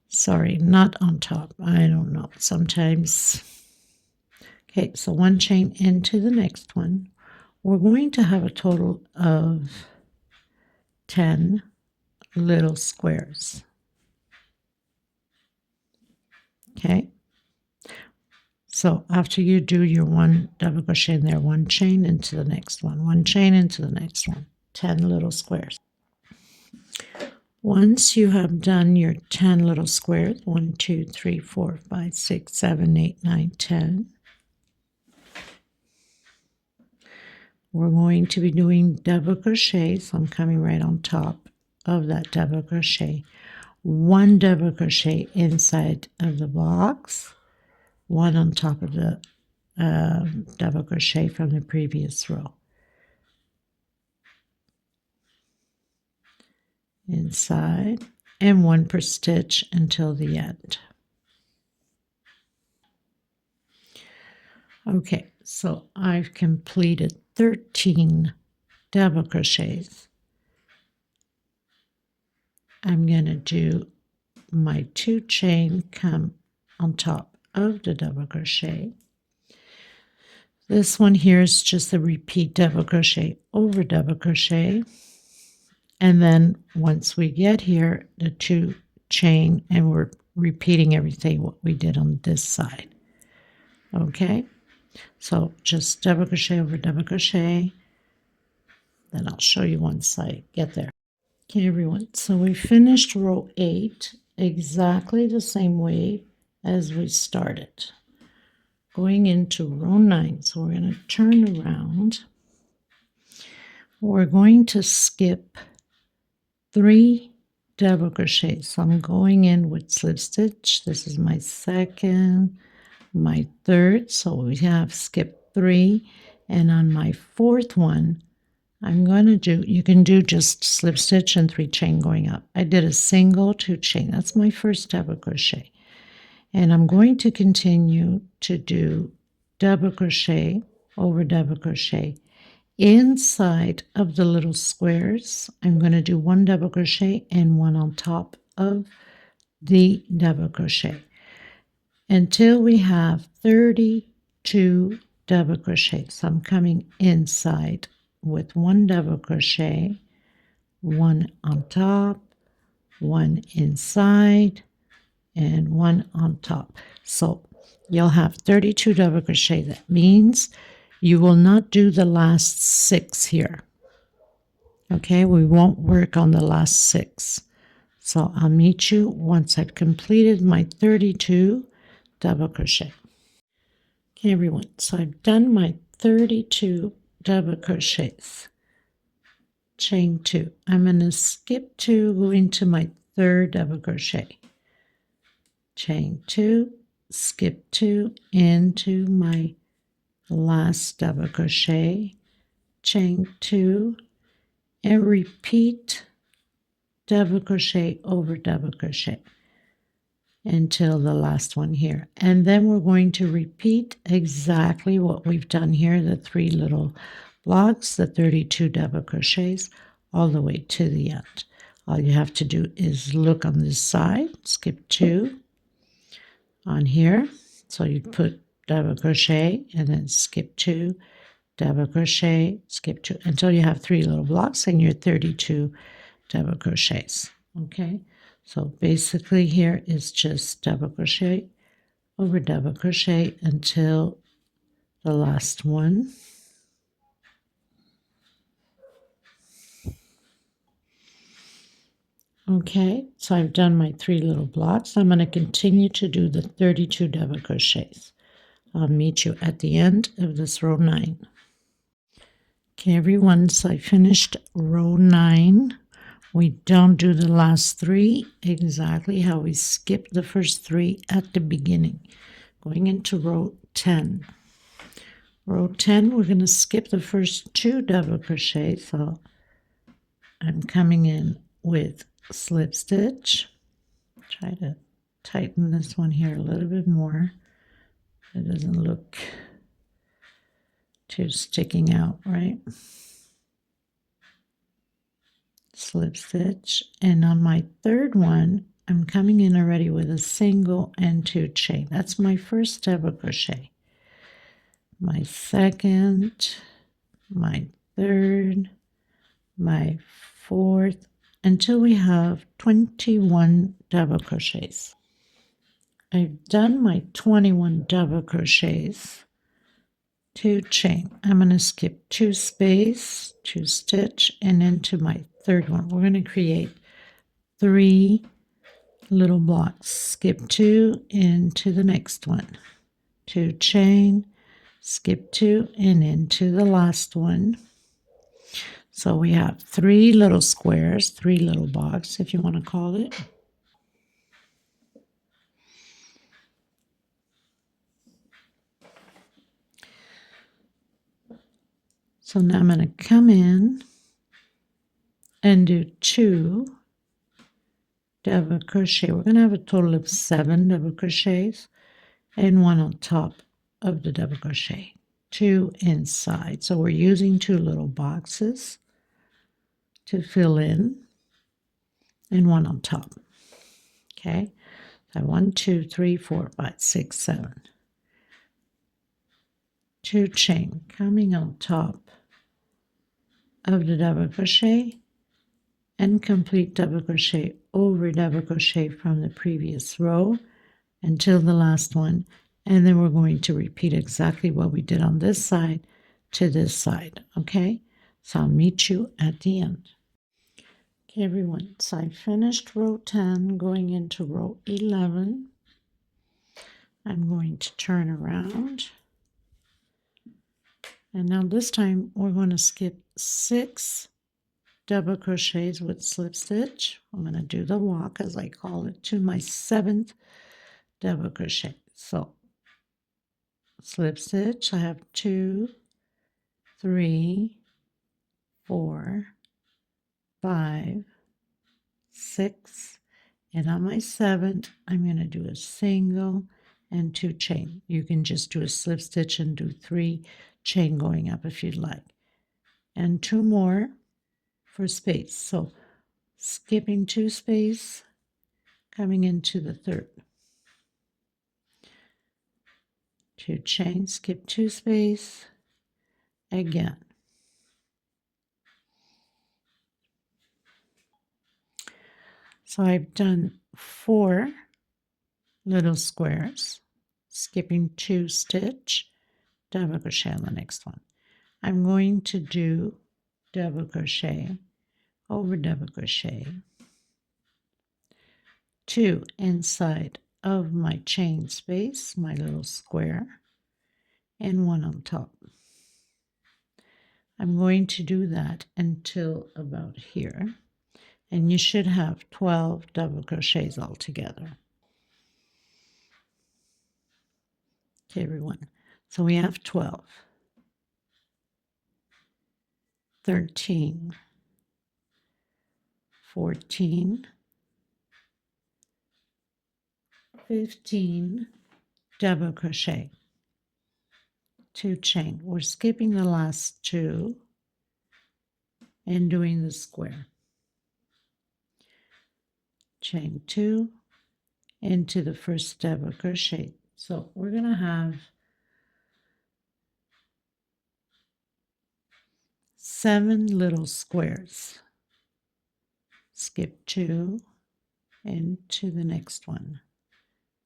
Sorry, not on top. I don't know. Sometimes. Okay, so 1 chain into the next one. We're going to have a total of 10 little squares. Okay. So after you do your 1 double crochet in there, 1 chain into the next one, 1 chain into the next one, 10 little squares. Once you have done your 10 little squares, 1, 2, 3, 4, 5, 6, 7, 8, 9, 10, we're going to be doing double crochet. So I'm coming right on top of that double crochet. 1 double crochet inside of the box, 1 on top of the double crochet from the previous row. Inside, and 1 per stitch until the end. Okay, so I've completed 13 double crochets. I'm going to do my 2 chain, come on top of the double crochet. This one here is just a repeat double crochet over double crochet. And then once we get here, the 2 chain, and we're repeating everything what we did on this side. Okay, so just double crochet over double crochet. Then I'll show you once I get there. Okay, everyone, so we finished row 8 exactly the same way as we started. Going into row 9, so we're going to turn around. We're going to skip 3 double crochets. So I'm going in with slip stitch. This is my second, my third. So we have skipped 3. And on my 4th one, I'm going to do, you can do just slip stitch and 3 chain going up. I did a single 2 chain. That's my first double crochet. And I'm going to continue to do double crochet over double crochet. Inside of the little squares, I'm going to do 1 double crochet and 1 on top of the double crochet until we have 32 double crochets. So I'm coming inside with 1 double crochet, 1 on top, 1 inside, and 1 on top. So you'll have 32 double crochet. That means you will not do the last 6 here. Okay, we won't work on the last 6. So I'll meet you once I've completed my 32 double crochet. Okay, everyone, so I've done my 32 double crochets. Chain 2. I'm going to skip 2, go into my 3rd double crochet. Chain 2, skip 2 into my last double crochet, chain 2, and repeat double crochet over double crochet until the last one here. And then we're going to repeat exactly what we've done here, the 3 little blocks, the 32 double crochets, all the way to the end. All you have to do is look on this side, skip 2 on here. So you put double crochet and then skip 2, double crochet, skip 2 until you have 3 little blocks and your 32 double crochets. Okay, so basically here is just double crochet over double crochet until the last one. Okay, so I've done my 3 little blocks. I'm going to continue to do the 32 double crochets. I'll meet you at the end of this row 9. Okay, everyone, so I finished row 9. We don't do the last 3 exactly how we skipped the first 3 at the beginning. Going into row 10. Row 10, we're going to skip the first 2 double crochets. So I'm coming in with slip stitch. Try to tighten this one here a little bit more. It doesn't look too sticking out, right? Slip stitch, and on my third one I'm coming in already with a single and 2 chain. That's my first double crochet. My second, my third, my fourth, until we have 21 double crochets. I've done my 21 double crochets, 2 chain. I'm going to skip 2 space, 2 stitch, and into my third one. We're going to create 3 little blocks. Skip 2 into the next one. 2 chain, skip 2 and into the last one. So we have 3 little squares, 3 little blocks, if you want to call it. So now I'm going to come in and do 2 double crochet. We're going to have a total of 7 double crochets and 1 on top of the double crochet. 2 inside. So we're using 2 little boxes to fill in and 1 on top. Okay, so 1, 2, 3, 4, 5, 6, 7. 2 chain coming on top of the double crochet and complete double crochet over double crochet from the previous row until the last one, and then we're going to repeat exactly what we did on this side to this side. Okay, so I'll meet you at the end. Okay, everyone, so I finished row 10, going into row 11. I'm going to turn around, and now this time we're going to skip 6 double crochets with slip stitch. I'm going to do the walk, as I call it, to my 7th double crochet. So slip stitch, I have 2, 3, 4, 5, 6, and on my 7th I'm going to do a single and 2 chain. You can just do a slip stitch and do 3 chain going up if you'd like, and 2 more for space. So skipping 2 space, coming into the 3rd, 2 chain, skip 2 space again. So I've done 4 little squares, skipping 2 stitch, double crochet on the next one. I'm going to do double crochet over double crochet, 2 inside of my chain space, my little square, and 1 on top. I'm going to do that until about here, and you should have 12 double crochets altogether. Okay, everyone, so we have 12, 13, 14, 15 double crochet, 2 chain. We're skipping the last 2 and doing the square. Chain 2 into the first double crochet. So we're going to have 7 little squares. Skip 2 into the next one.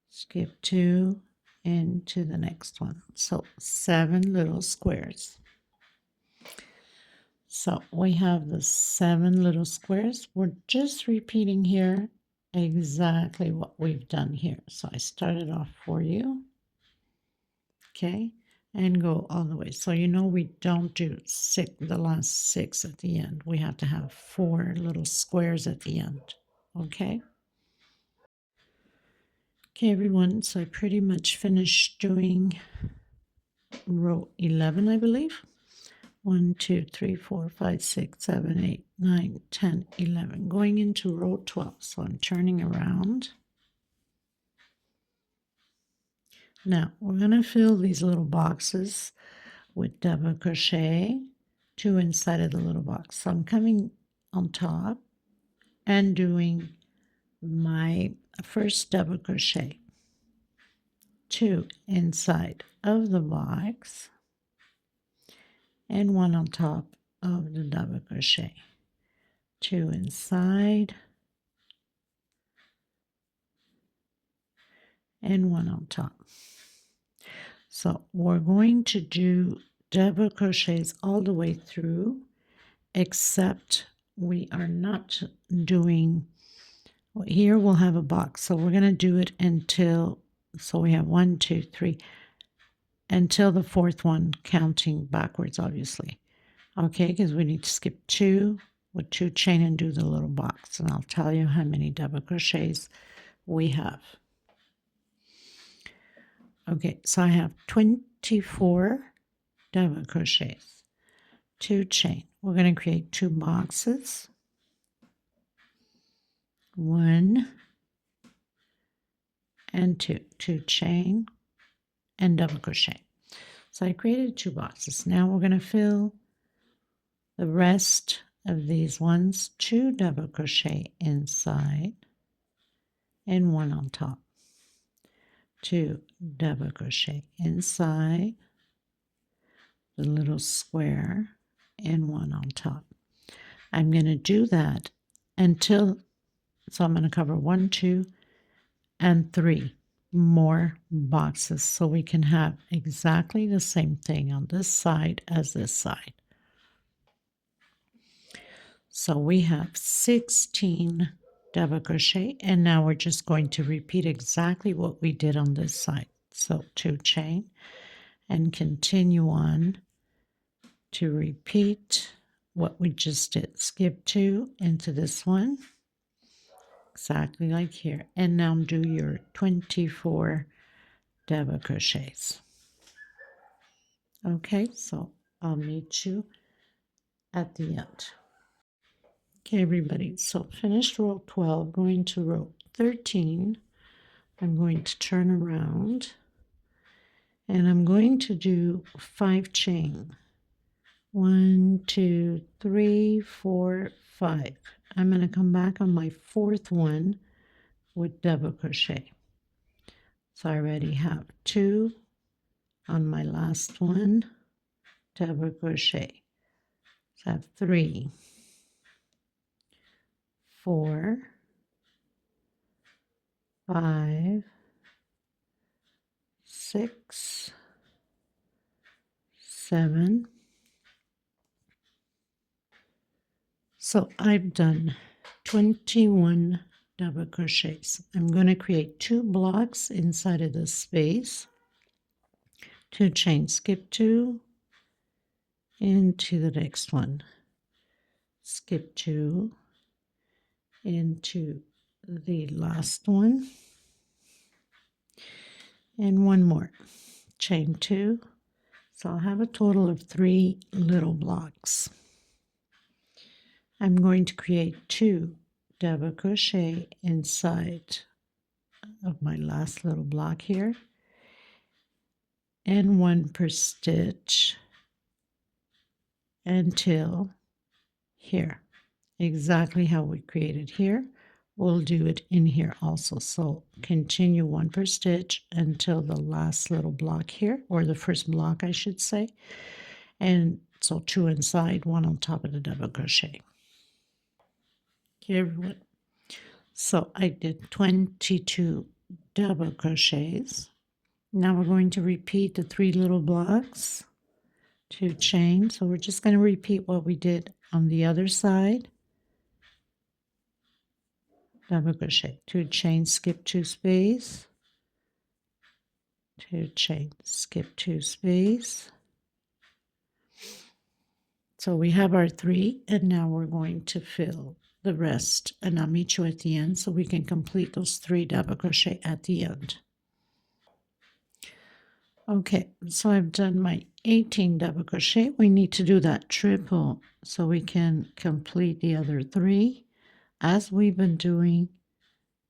Skip 2 into the next one. So 7 little squares. So we have the 7 little squares. We're just repeating here exactly what we've done here. So I started off for you, okay, and go all the way. So you know we don't do the last 6 at the end. We have to have 4 little squares at the end, okay? Okay, everyone, so I pretty much finished doing row 11, I believe. 1, 2, 3, 4, 5, 6, 7, 8, 9, 10, 11. Going into row 12. So I'm turning around. Now we're going to fill these little boxes with double crochet, 2 inside of the little box. So I'm coming on top and doing my first double crochet, 2 inside of the box, and 1 on top of the double crochet, 2 inside and 1 on top. So we're going to do double crochets all the way through, except we are not doing, here we'll have a box, so we're going to do it until, so we have 1, 2, 3, until the 4th one, counting backwards obviously, okay, because we need to skip 2 with 2 chain and do the little box, and I'll tell you how many double crochets we have. Okay, so I have 24 double crochets, 2 chain. We're going to create 2 boxes, 1 and 2, 2 chain and double crochet. So I created 2 boxes. Now we're going to fill the rest of these ones, 2 double crochet inside and 1 on top, 2 double crochet inside the little square and 1 on top. I'm going to do that until, so I'm going to cover 1, 2, and 3 more boxes so we can have exactly the same thing on this side as this side. So we have 16 double crochet, and now we're just going to repeat exactly what we did on this side. So 2 chain and continue on to repeat what we just did. Skip 2 into this one, exactly like here, and now do your 24 double crochets. Okay, so I'll meet you at the end. Okay, everybody, so finished row 12, going to row 13. I'm going to turn around and I'm going to do 5 chain. 1, 2, 3, 4, 5. I'm going to come back on my 4th one with double crochet. So I already have 2 on my last one, double crochet. So I have 3, 4, 5, 6, 7. So I've done 21 double crochets. I'm going to create 2 blocks inside of this space, 2 chain, skip 2 into the next one, skip 2 into the last one, and 1 more, chain 2. So I'll have a total of 3 little blocks. I'm going to create 2 double crochet inside of my last little block here, and 1 per stitch until here. Exactly how we created here, we'll do it in here also. So continue 1 per stitch until the last little block here, or the first block I should say, and so 2 inside, 1 on top of the double crochet. Okay, everyone, so I did 22 double crochets. Now we're going to repeat the 3 little blocks 2 chains. So we're just going to repeat what we did on the other side. Double crochet, 2 chains, skip 2 space, 2 chains, skip 2 space. So we have our 3, and now we're going to fill the rest, and I'll meet you at the end so we can complete those 3 double crochet at the end. Okay, so I've done my 18 double crochet. We need to do that triple so we can complete the other 3 as we've been doing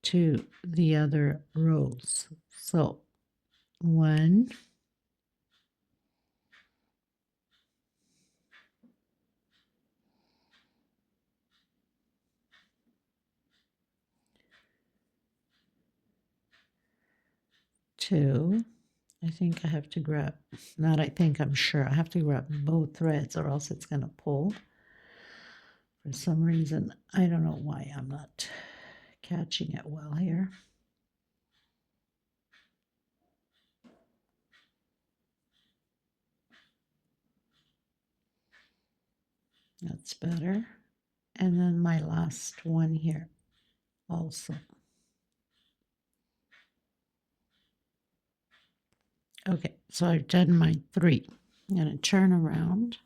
to the other rows. So 1, 2. I think I have to grab, not I think, I'm sure I have to grab both threads or else it's going to pull. For some reason, I don't know why I'm not catching it well here. That's better. And then my last one here also. Okay, so I've done my 3. I'm going to turn around.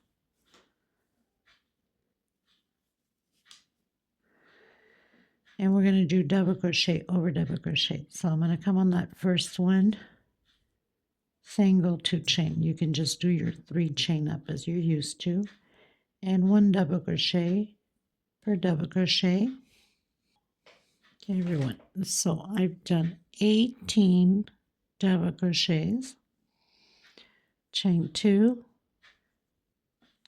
And we're going to do double crochet over double crochet. So I'm going to come on that first one, single 2 chain. You can just do your 3 chain up as you're used to. And 1 double crochet per double crochet. Okay, everyone. So I've done 18 double crochets. Chain 2,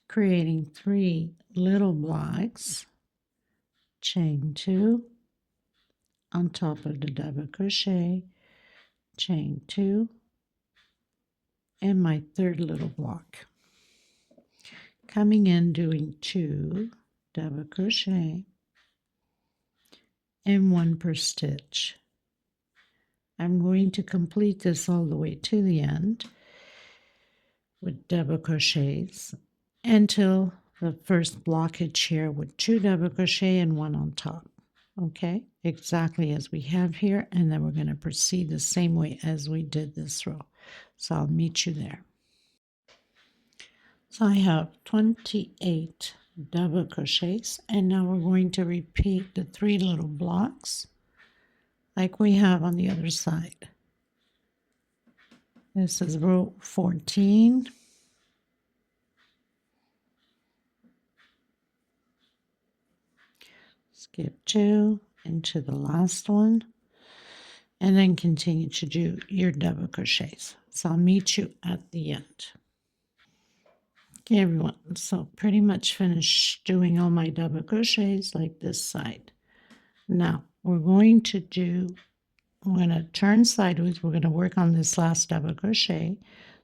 creating 3 little blocks. Chain 2 on top of the double crochet, chain 2, and my 3rd little block. Coming in, doing 2 double crochet and 1 per stitch. I'm going to complete this all the way to the end with double crochets until the first blockage here with 2 double crochet and 1 on top. Okay, exactly as we have here, and then we're going to proceed the same way as we did this row. So I'll meet you there. So I have 28 double crochets, and now we're going to repeat the 3 little blocks like we have on the other side. This is row 14. Skip 2 into the last one, and then continue to do your double crochets. So I'll meet you at the end. Okay, everyone, so pretty much finished doing all my double crochets like this side. Now we're going to turn sideways. We're going to work on this last double crochet.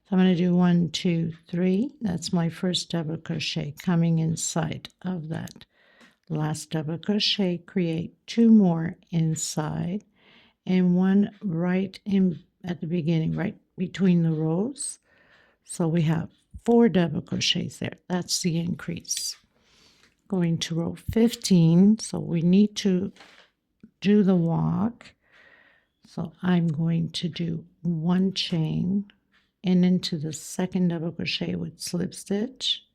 So I'm going to do 1, 2, 3. That's my first double crochet. Coming inside of that last double crochet, create 2 more inside and 1 right in at the beginning, right between the rows. So we have 4 double crochets there. That's the increase. Going to row 15, so we need to do the walk. So I'm going to do 1 chain and into the second double crochet with slip stitch,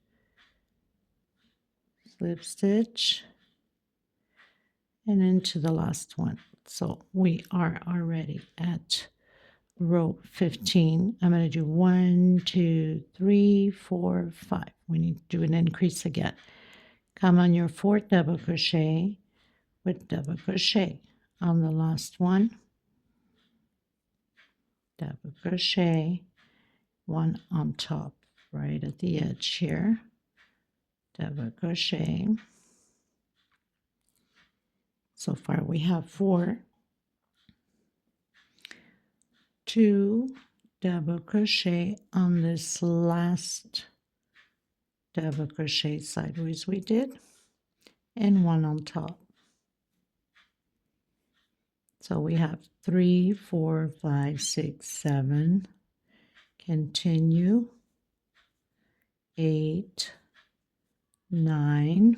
and into the last one. So we are already at row 15. I'm going to do 1, 2, 3, 4, 5. We need to do an increase again. Come on your 4th double crochet with double crochet on the last one, double crochet, 1 on top right at the edge here, double crochet. So far we have 4, 2 double crochet on this last double crochet sideways we did, and 1 on top. So we have 3, 4, 5, 6, 7. Continue 8, 9.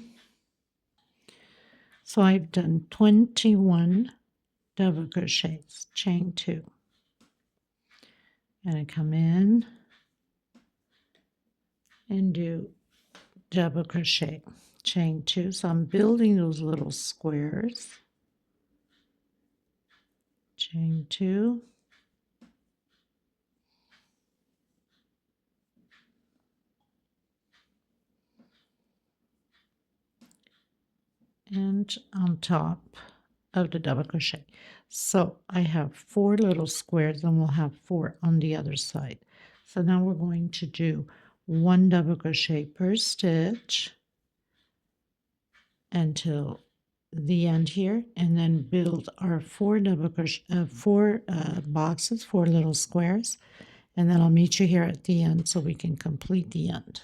So I've done 21 double crochets, chain 2. And I come in and do double crochet, chain 2. So I'm building those little squares, chain 2, and on top of the double crochet. So I have 4 little squares, and we'll have 4 on the other side. So now we're going to do 1 double crochet per stitch until the end here, and then build our 4 double crochet, 4 boxes, 4 little squares, and then I'll meet you here at the end so we can complete the end.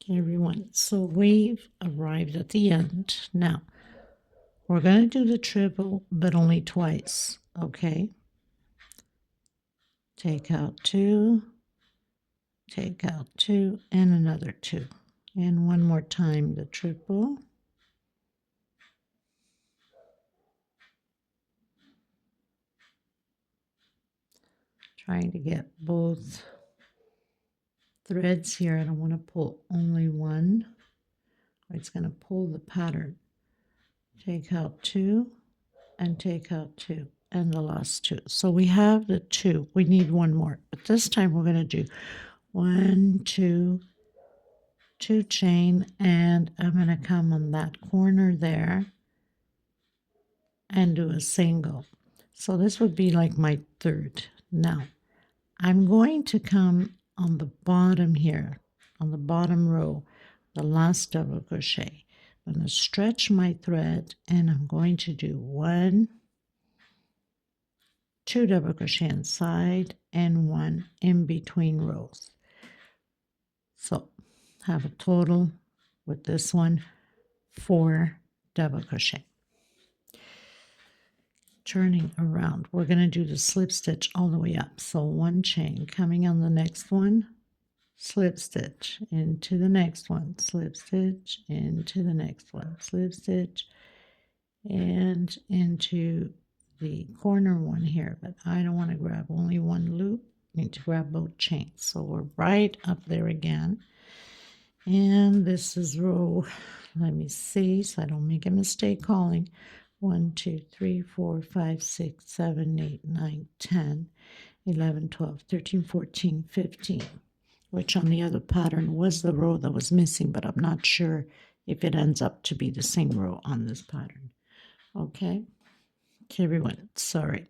Okay, everyone, so we've arrived at the end. Now we're going to do the triple, but only twice. Okay, take out 2, take out 2, and another 2, and one more time the triple. Trying to get both threads here. I don't want to pull only one, or it's going to pull the pattern. Take out 2 and take out 2 and the last 2. So we have the 2. We need one more, but this time we're going to do 1, 2, 2 chain, and I'm going to come on that corner there and do a single. So this would be like my third. Now I'm going to come on the bottom here, on the bottom row, the last double crochet. I'm going to stretch my thread, and I'm going to do 1, 2 double crochet inside, and 1 in between rows. So have a total with this one 4 double crochet. Turning around, we're going to do the slip stitch all the way up. So 1 chain, coming on the next one, slip stitch into the next one, slip stitch into the next one, slip stitch, and into the corner one here. But I don't want to grab only one loop, I need to grab both chains. So we're right up there again. And this is row, let me see so I don't make a mistake calling. 1, 2, 3, 4, 5, 6, 7, 8, 9, 10, 11, 12, 13, 14, 15, which on the other pattern was the row that was missing, but I'm not sure if it ends up to be the same row on this pattern. Okay, everyone, sorry.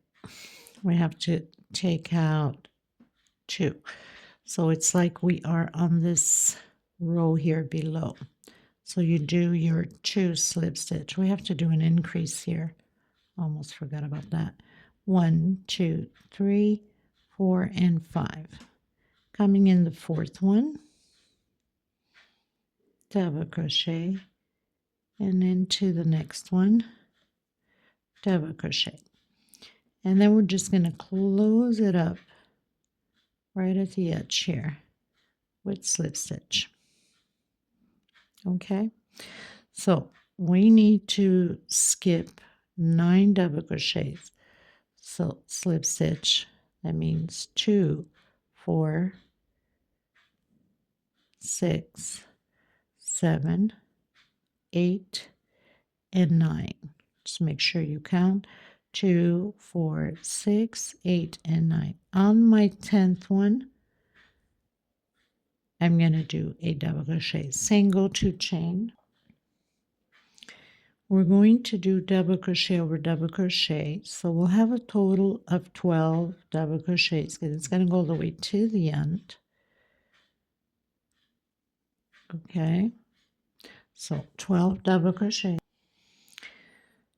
We have to take out 2. So it's like we are on this row here below. So you do your 2 slip stitch. We have to do an increase here. Almost forgot about that. 1, 2, 3, 4, and 5. Coming in the 4th one, double crochet, and into the next one, double crochet. And then we're just going to close it up right at the edge here with slip stitch. Okay, so we need to skip 9 double crochets. So slip stitch, that means 2, 4, 6, 7, 8, and 9. Just make sure you count 2, 4, 6, 8, and 9. On my 10th one, I'm going to do a double crochet, single 2 chain. We're going to do double crochet over double crochet, so we'll have a total of 12 double crochets because it's going to go all the way to the end. Okay, so 12 double crochets.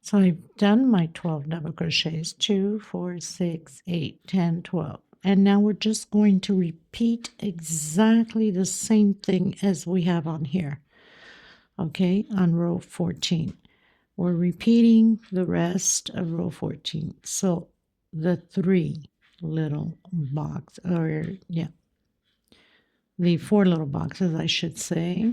So I've done my 12 double crochets, 2, 4, 6, 8, 10, 12. And now we're just going to repeat exactly the same thing as we have on here, okay, on row 14. We're repeating the rest of row 14. So the 3 little box, or yeah, the 4 little boxes, I should say.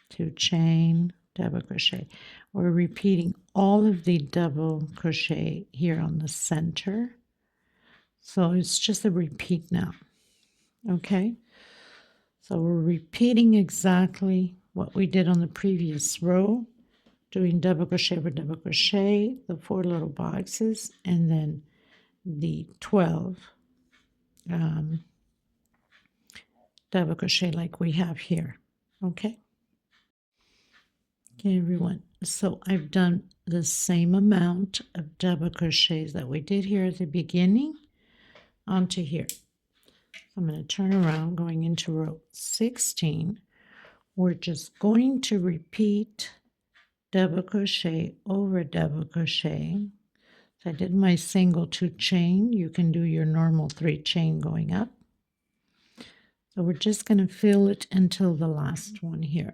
2 chain, double crochet. We're repeating all of the double crochet here on the center. So it's just a repeat now. Okay, so we're repeating exactly what we did on the previous row, doing double crochet over double crochet, the 4 little boxes, and then the 12 double crochet like we have here. Okay. Okay, everyone. So I've done the same amount of double crochets that we did here at the beginning onto here. I'm going to turn around, going into row 16. We're just going to repeat double crochet over double crochet. So I did my single 2 chain. You can do your normal 3 chain going up. So we're just going to fill it until the last one here.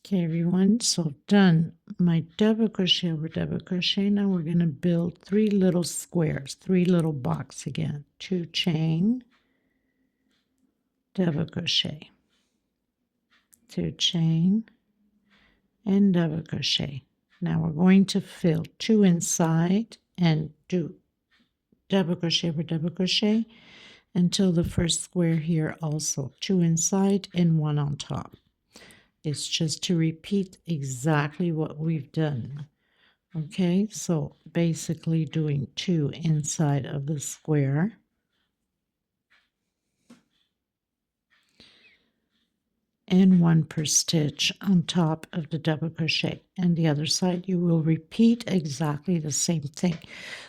Okay, everyone, so I've done my double crochet over double crochet. Now we're going to build 3 little squares, 3 little box again. 2 chain, double crochet, 2 chain, and double crochet. Now we're going to fill 2 inside and do double crochet over double crochet until the first square here also. 2 inside and 1 on top. It's just to repeat exactly what we've done. Okay, so basically doing 2 inside of the square. And 1 per stitch on top of the double crochet. And the other side, you will repeat exactly the same thing.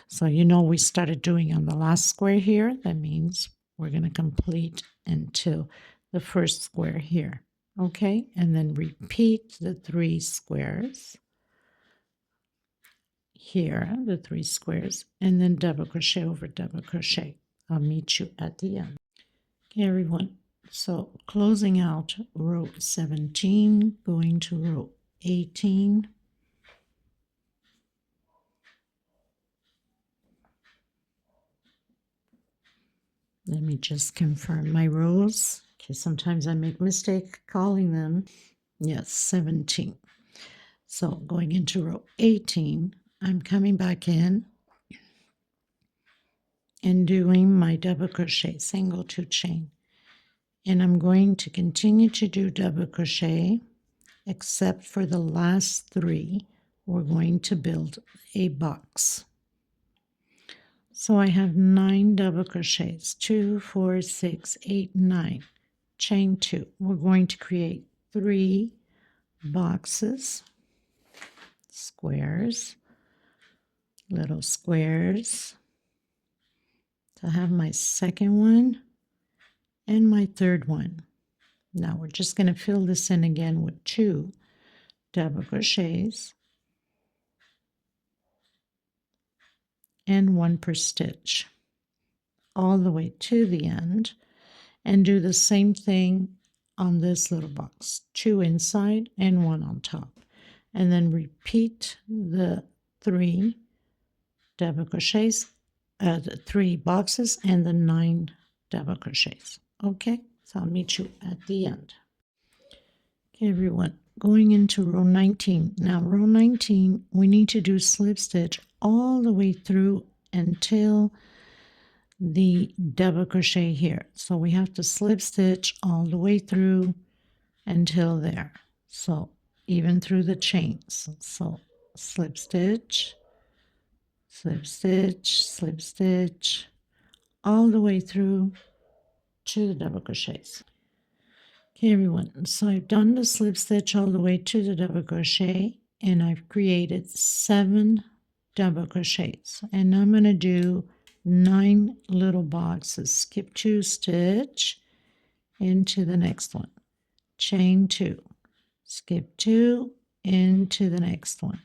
So you know we started doing on the last square here. That means we're going to complete until the first square here. Okay, and then repeat the 3 squares here, the 3 squares, and then double crochet over double crochet. I'll meet you at the end. Okay, everyone, so closing out row 17, going to row 18. Let me just confirm my rows, because sometimes I make mistake calling them. Yes, 17. So going into row 18, I'm coming back in and doing my double crochet, single 2 chain. And I'm going to continue to do double crochet, except for the last 3. We're going to build a box. So I have 9 double crochets, 2, 4, 6, 8, 9, chain 2. We're going to create 3 boxes, squares, little squares. So I have my second one and my third one. Now we're just going to fill this in again with 2 double crochets and 1 per stitch all the way to the end, and do the same thing on this little box, 2 inside and 1 on top, and then repeat the 3 double crochets, the 3 boxes and the 9 double crochets. Okay, so I'll meet you at the end. Okay, everyone, going into row 19. Now row 19, we need to do slip stitch all the way through until the double crochet here. So we have to slip stitch all the way through until there. So even through the chains. So slip stitch, slip stitch, slip stitch, all the way through to the double crochets. Okay, everyone, so I've done the slip stitch all the way to the double crochet, and I've created 7 double crochets, and I'm going to do 9 little boxes. Skip 2 stitch into the next one, chain 2, skip 2 into the next one,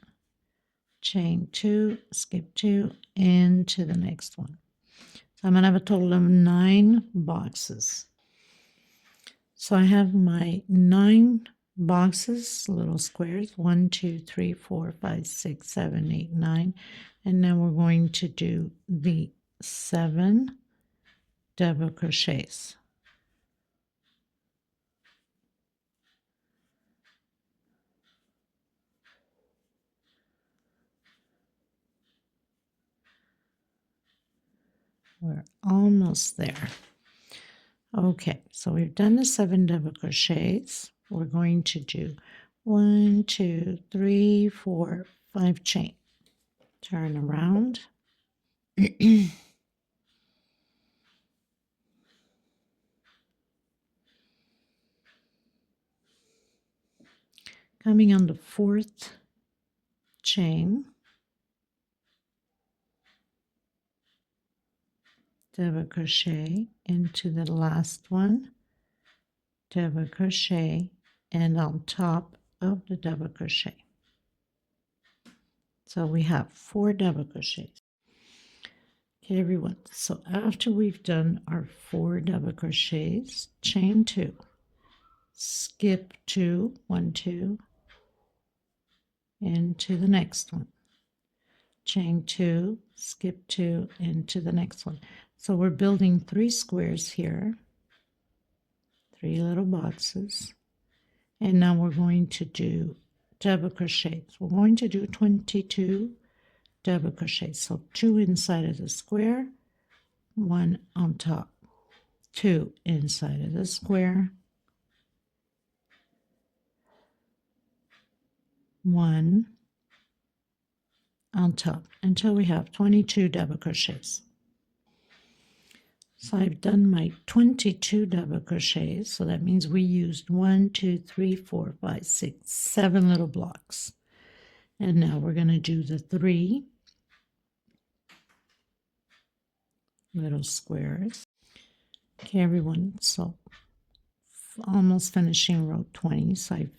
chain 2, skip 2 into the next one. So I'm going to have a total of 9 boxes. So I have my 9 boxes, little squares, 1, 2, 3, 4, 5, 6, 7, 8, 9. And now we're going to do the 7 double crochets. We're almost there. Okay, so we've done the 7 double crochets. We're going to do 1, 2, 3, 4, 5 chain. Turn around. Coming on the 4th chain, double crochet into the last one, double crochet, and on top of the double crochet. So we have 4 double crochets. Okay, everyone, so after we've done our 4 double crochets, chain 2, skip 2, 1, 2, into the next one, chain 2, skip 2, into the next one. So we're building 3 squares here, 3 little boxes, and now we're going to do double crochets. We're going to do 22 double crochets. So 2 inside of the square, 1 on top, 2 inside of the square, 1 on top, until we have 22 double crochets. So I've done my 22 double crochets, so that means we used 1, 2, 3, 4, 5, 6, 7 little blocks. And now we're going to do the 3 little squares. Okay, everyone, so almost finishing row 20. So I've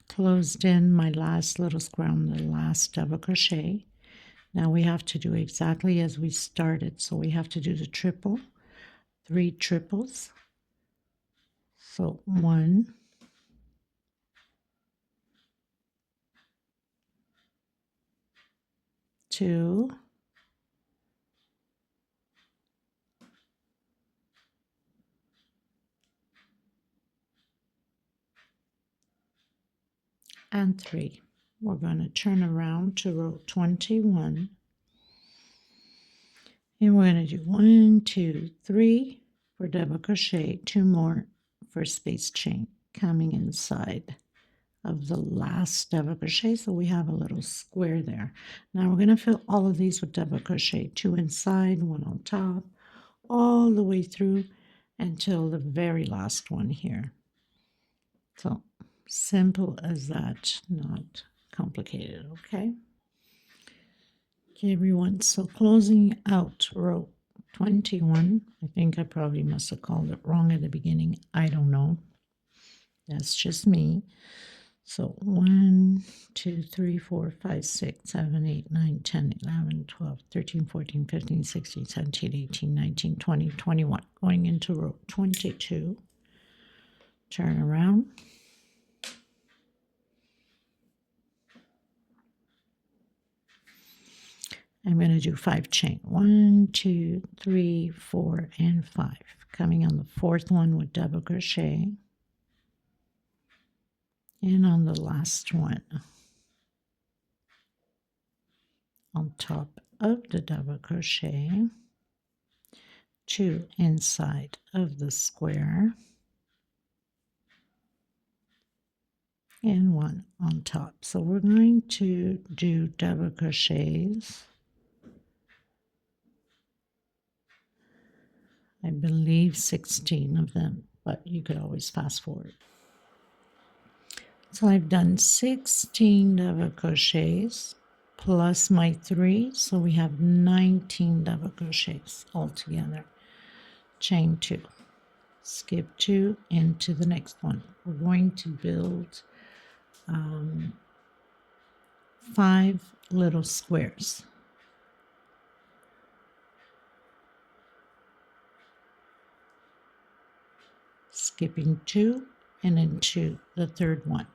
closed in my last little square on the last double crochet. Now we have to do exactly as we started. So we have to do the triple, 3 triples. So 1, 2, and 3. We're going to turn around to row 21. And we're going to do 1, 2, 3 for double crochet, 2 more for space chain coming inside of the last double crochet. So we have a little square there. Now we're going to fill all of these with double crochet, 2 inside, 1 on top, all the way through until the very last one here. So simple as that, not complicated, okay? Okay, everyone, so closing out row 21. I think I probably must have called it wrong at the beginning. I don't know. That's just me. So 1, 2, 3, 4, 5, 6, 7, 8, 9, 10, 11, 12, 13, 14, 15, 16, 17, 18, 19, 20, 21. Going into row 22. Turn around. I'm going to do 5 chain. 1, 2, 3, 4, and 5. Coming on the 4th one with double crochet. And on the last one, on top of the double crochet, 2 inside of the square, and 1 on top. So we're going to do double crochets, I believe 16 of them, but you could always fast forward. So I've done 16 double crochets plus my 3, so we have 19 double crochets altogether. Chain 2, skip 2 into the next one. We're going to build 5 little squares. Skipping 2 and into the 3rd one.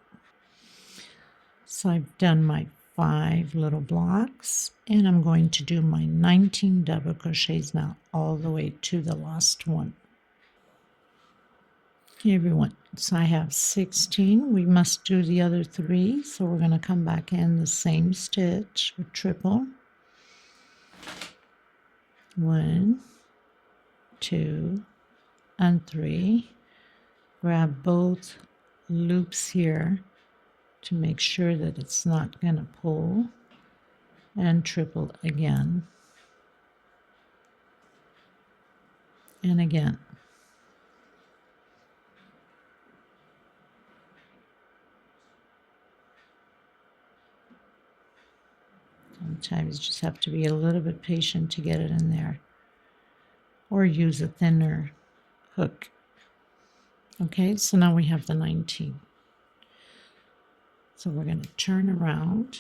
So I've done my 5 little blocks, and I'm going to do my 19 double crochets now all the way to the last one. Okay, everyone, so I have 16. We must do the other 3, so we're going to come back in the same stitch with triple. 1, 2, and 3. Grab both loops here to make sure that it's not going to pull, and triple again and again. Sometimes you just have to be a little bit patient to get it in there, or use a thinner hook. Okay, so now we have the 19. So we're going to turn around.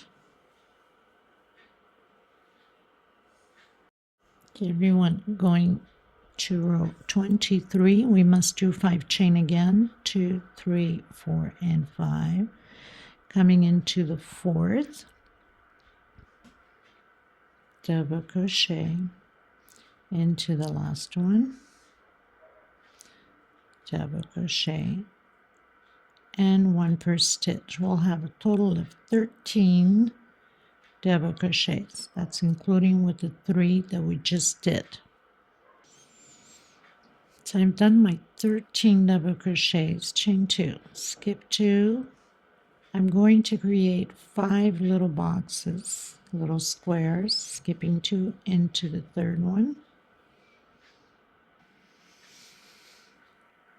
Okay, everyone, going to row 23, we must do 5 chain again, 2, 3, 4, and 5. Coming into the 4th, double crochet into the last one, double crochet, and 1 per stitch. We'll have a total of 13 double crochets. That's including with the 3 that we just did. So I've done my 13 double crochets, chain 2, skip 2. I'm going to create 5 little boxes, little squares, skipping 2 into the 3rd one.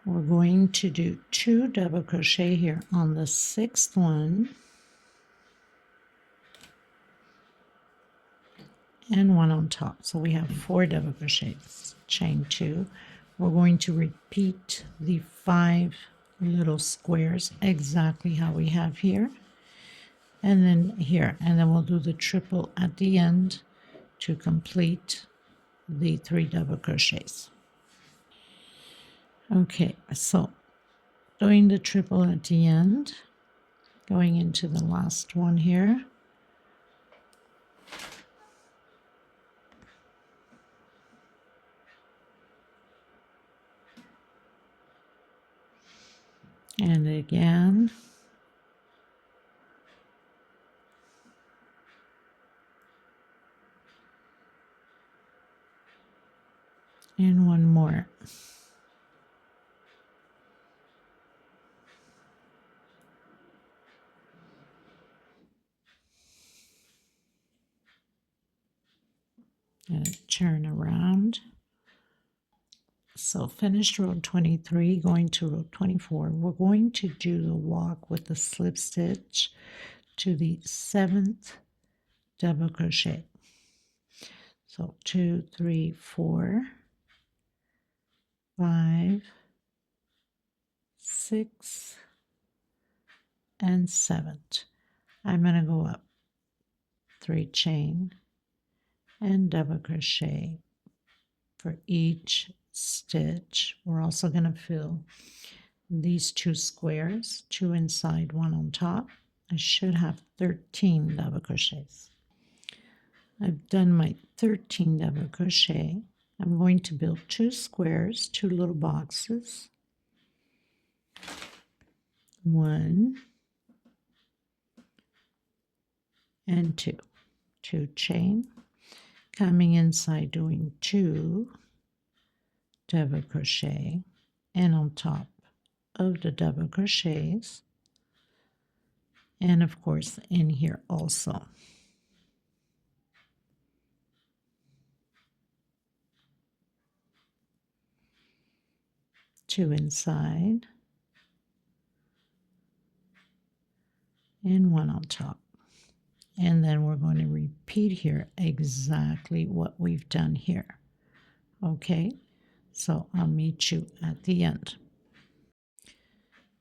We're going to do 2 double crochet here on the 6th one, and 1 on top. So we have 4 double crochets, chain 2. We're going to repeat the 5 little squares exactly how we have here, and then here, and then we'll do the triple at the end to complete the 3 double crochets. Okay, so doing the triple at the end, going into the last one here, and again, and 1 more. And turn around. So finished row 23, going to row 24. We're going to do the walk with the slip stitch to the 7th double crochet. So 2, 3, 4, 5, 6, and 7. I'm going to go up 3 chain and double crochet for each stitch. We're also going to fill these 2 squares, 2 inside, 1 on top. I should have 13 double crochets. I've done my 13 double crochet. I'm going to build 2 squares, 2 little boxes, 1 and 2, 2 chain, coming inside doing 2 double crochet, and on top of the double crochets, and of course in here also. Two inside and 1 on top. And then we're going to repeat here exactly what we've done here. Okay, so I'll meet you at the end.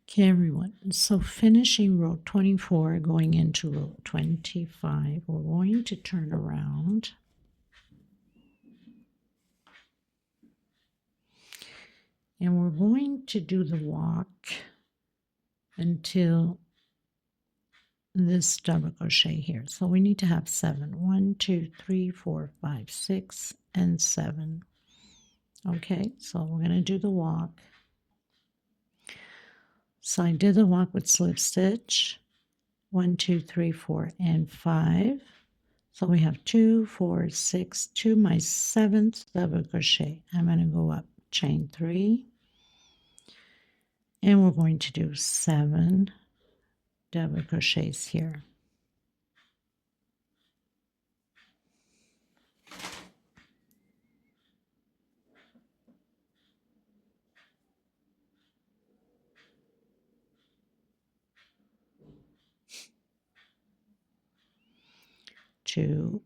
Okay, everyone, so finishing row 24, going into row 25, we're going to turn around. And we're going to do the walk until this double crochet here. So we need to have 7. 1, 2, 3, 4, 5, 6, and 7. Okay, so we're going to do the walk. So I did the walk with slip stitch. 1, 2, 3, 4, and 5. So we have 2, 4, 6 to my 7th double crochet. I'm going to go up, chain 3, and we're going to do 7 double crochets here. Two,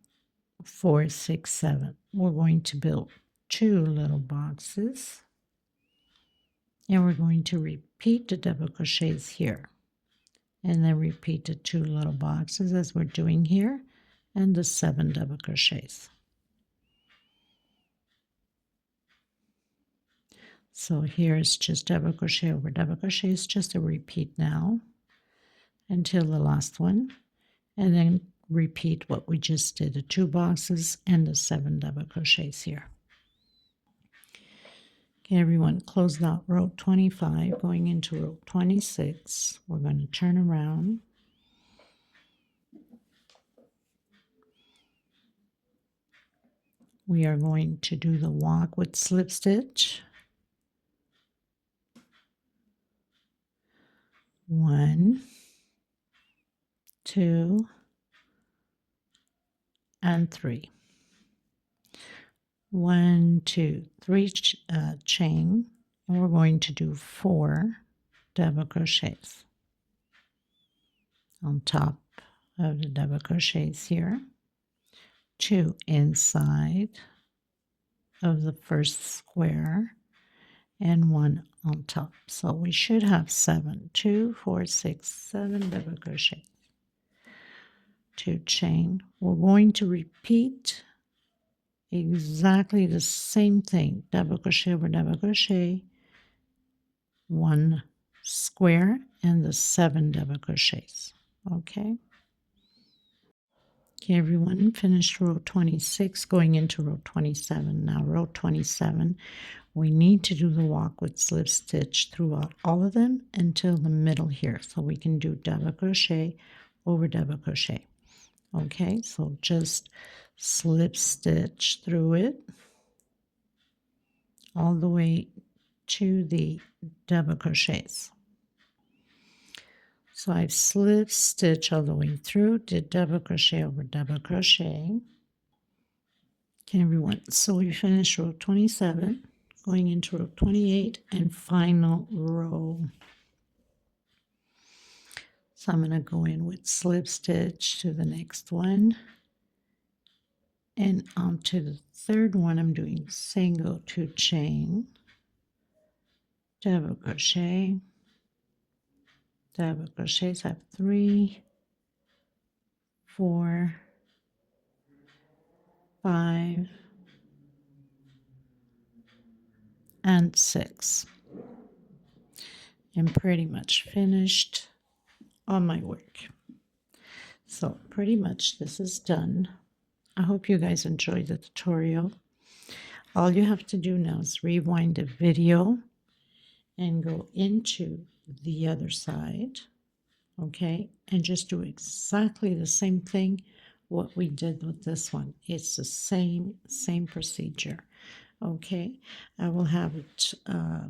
4, 6, 7. We're going to build 2 little boxes, and we're going to repeat the double crochets here, and then repeat the 2 little boxes as we're doing here, and the 7 double crochets. So here's just double crochet over double crochet. It's just a repeat now until the last one, and then repeat what we just did, the 2 boxes and the 7 double crochets here. Okay, everyone, close out row 25, going into row 26. We're going to turn around. We are going to do the walk with slip stitch. 1, 2, and 3. 1, 2, 3 chain, and we're going to do 4 double crochets on top of the double crochets here, 2 inside of the first square, and 1 on top. So we should have 7, 2, 4, 6, 7 double crochets. 2 chain. We're going to repeat exactly the same thing, double crochet over double crochet, 1 square, and the 7 double crochets. Okay, everyone, finished row 26, going into row 27. Now row 27, we need to do the walk with slip stitch throughout all of them until the middle here, so we can do double crochet over double crochet. Okay, so just slip stitch through it all the way to the double crochets. So I've slip stitch all the way through, did double crochet over double crochet. Okay, everyone, so we finished row 27, going into row 28 and final row. So I'm going to go in with slip stitch to the next one, and onto the third one I'm doing single 2 chain, double crochet, double crochets. I have 3, 4, 5, and 6. I'm pretty much finished on my work. So pretty much this is done. I hope you guys enjoyed the tutorial. All you have to do now is rewind the video and go into the other side, okay, and just do exactly the same thing what we did with this one. It's the same procedure. Okay, I will have it a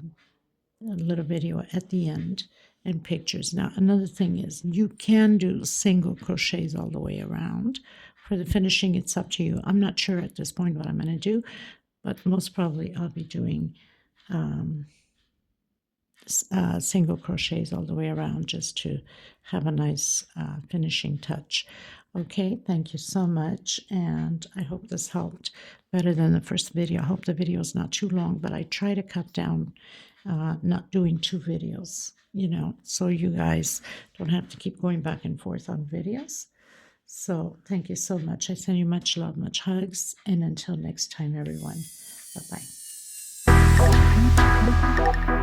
little video at the end and pictures. Now another thing is you can do single crochets all the way around. For the finishing, it's up to you. I'm not sure at this point what I'm going to do, but most probably I'll be doing single crochets all the way around just to have a nice finishing touch. Okay, thank you so much, and I hope this helped better than the first video. I hope the video is not too long, but I try to cut down not doing 2 videos, you know, so you guys don't have to keep going back and forth on videos. So thank you so much. I send you much love, much hugs, and until next time, everyone, bye-bye.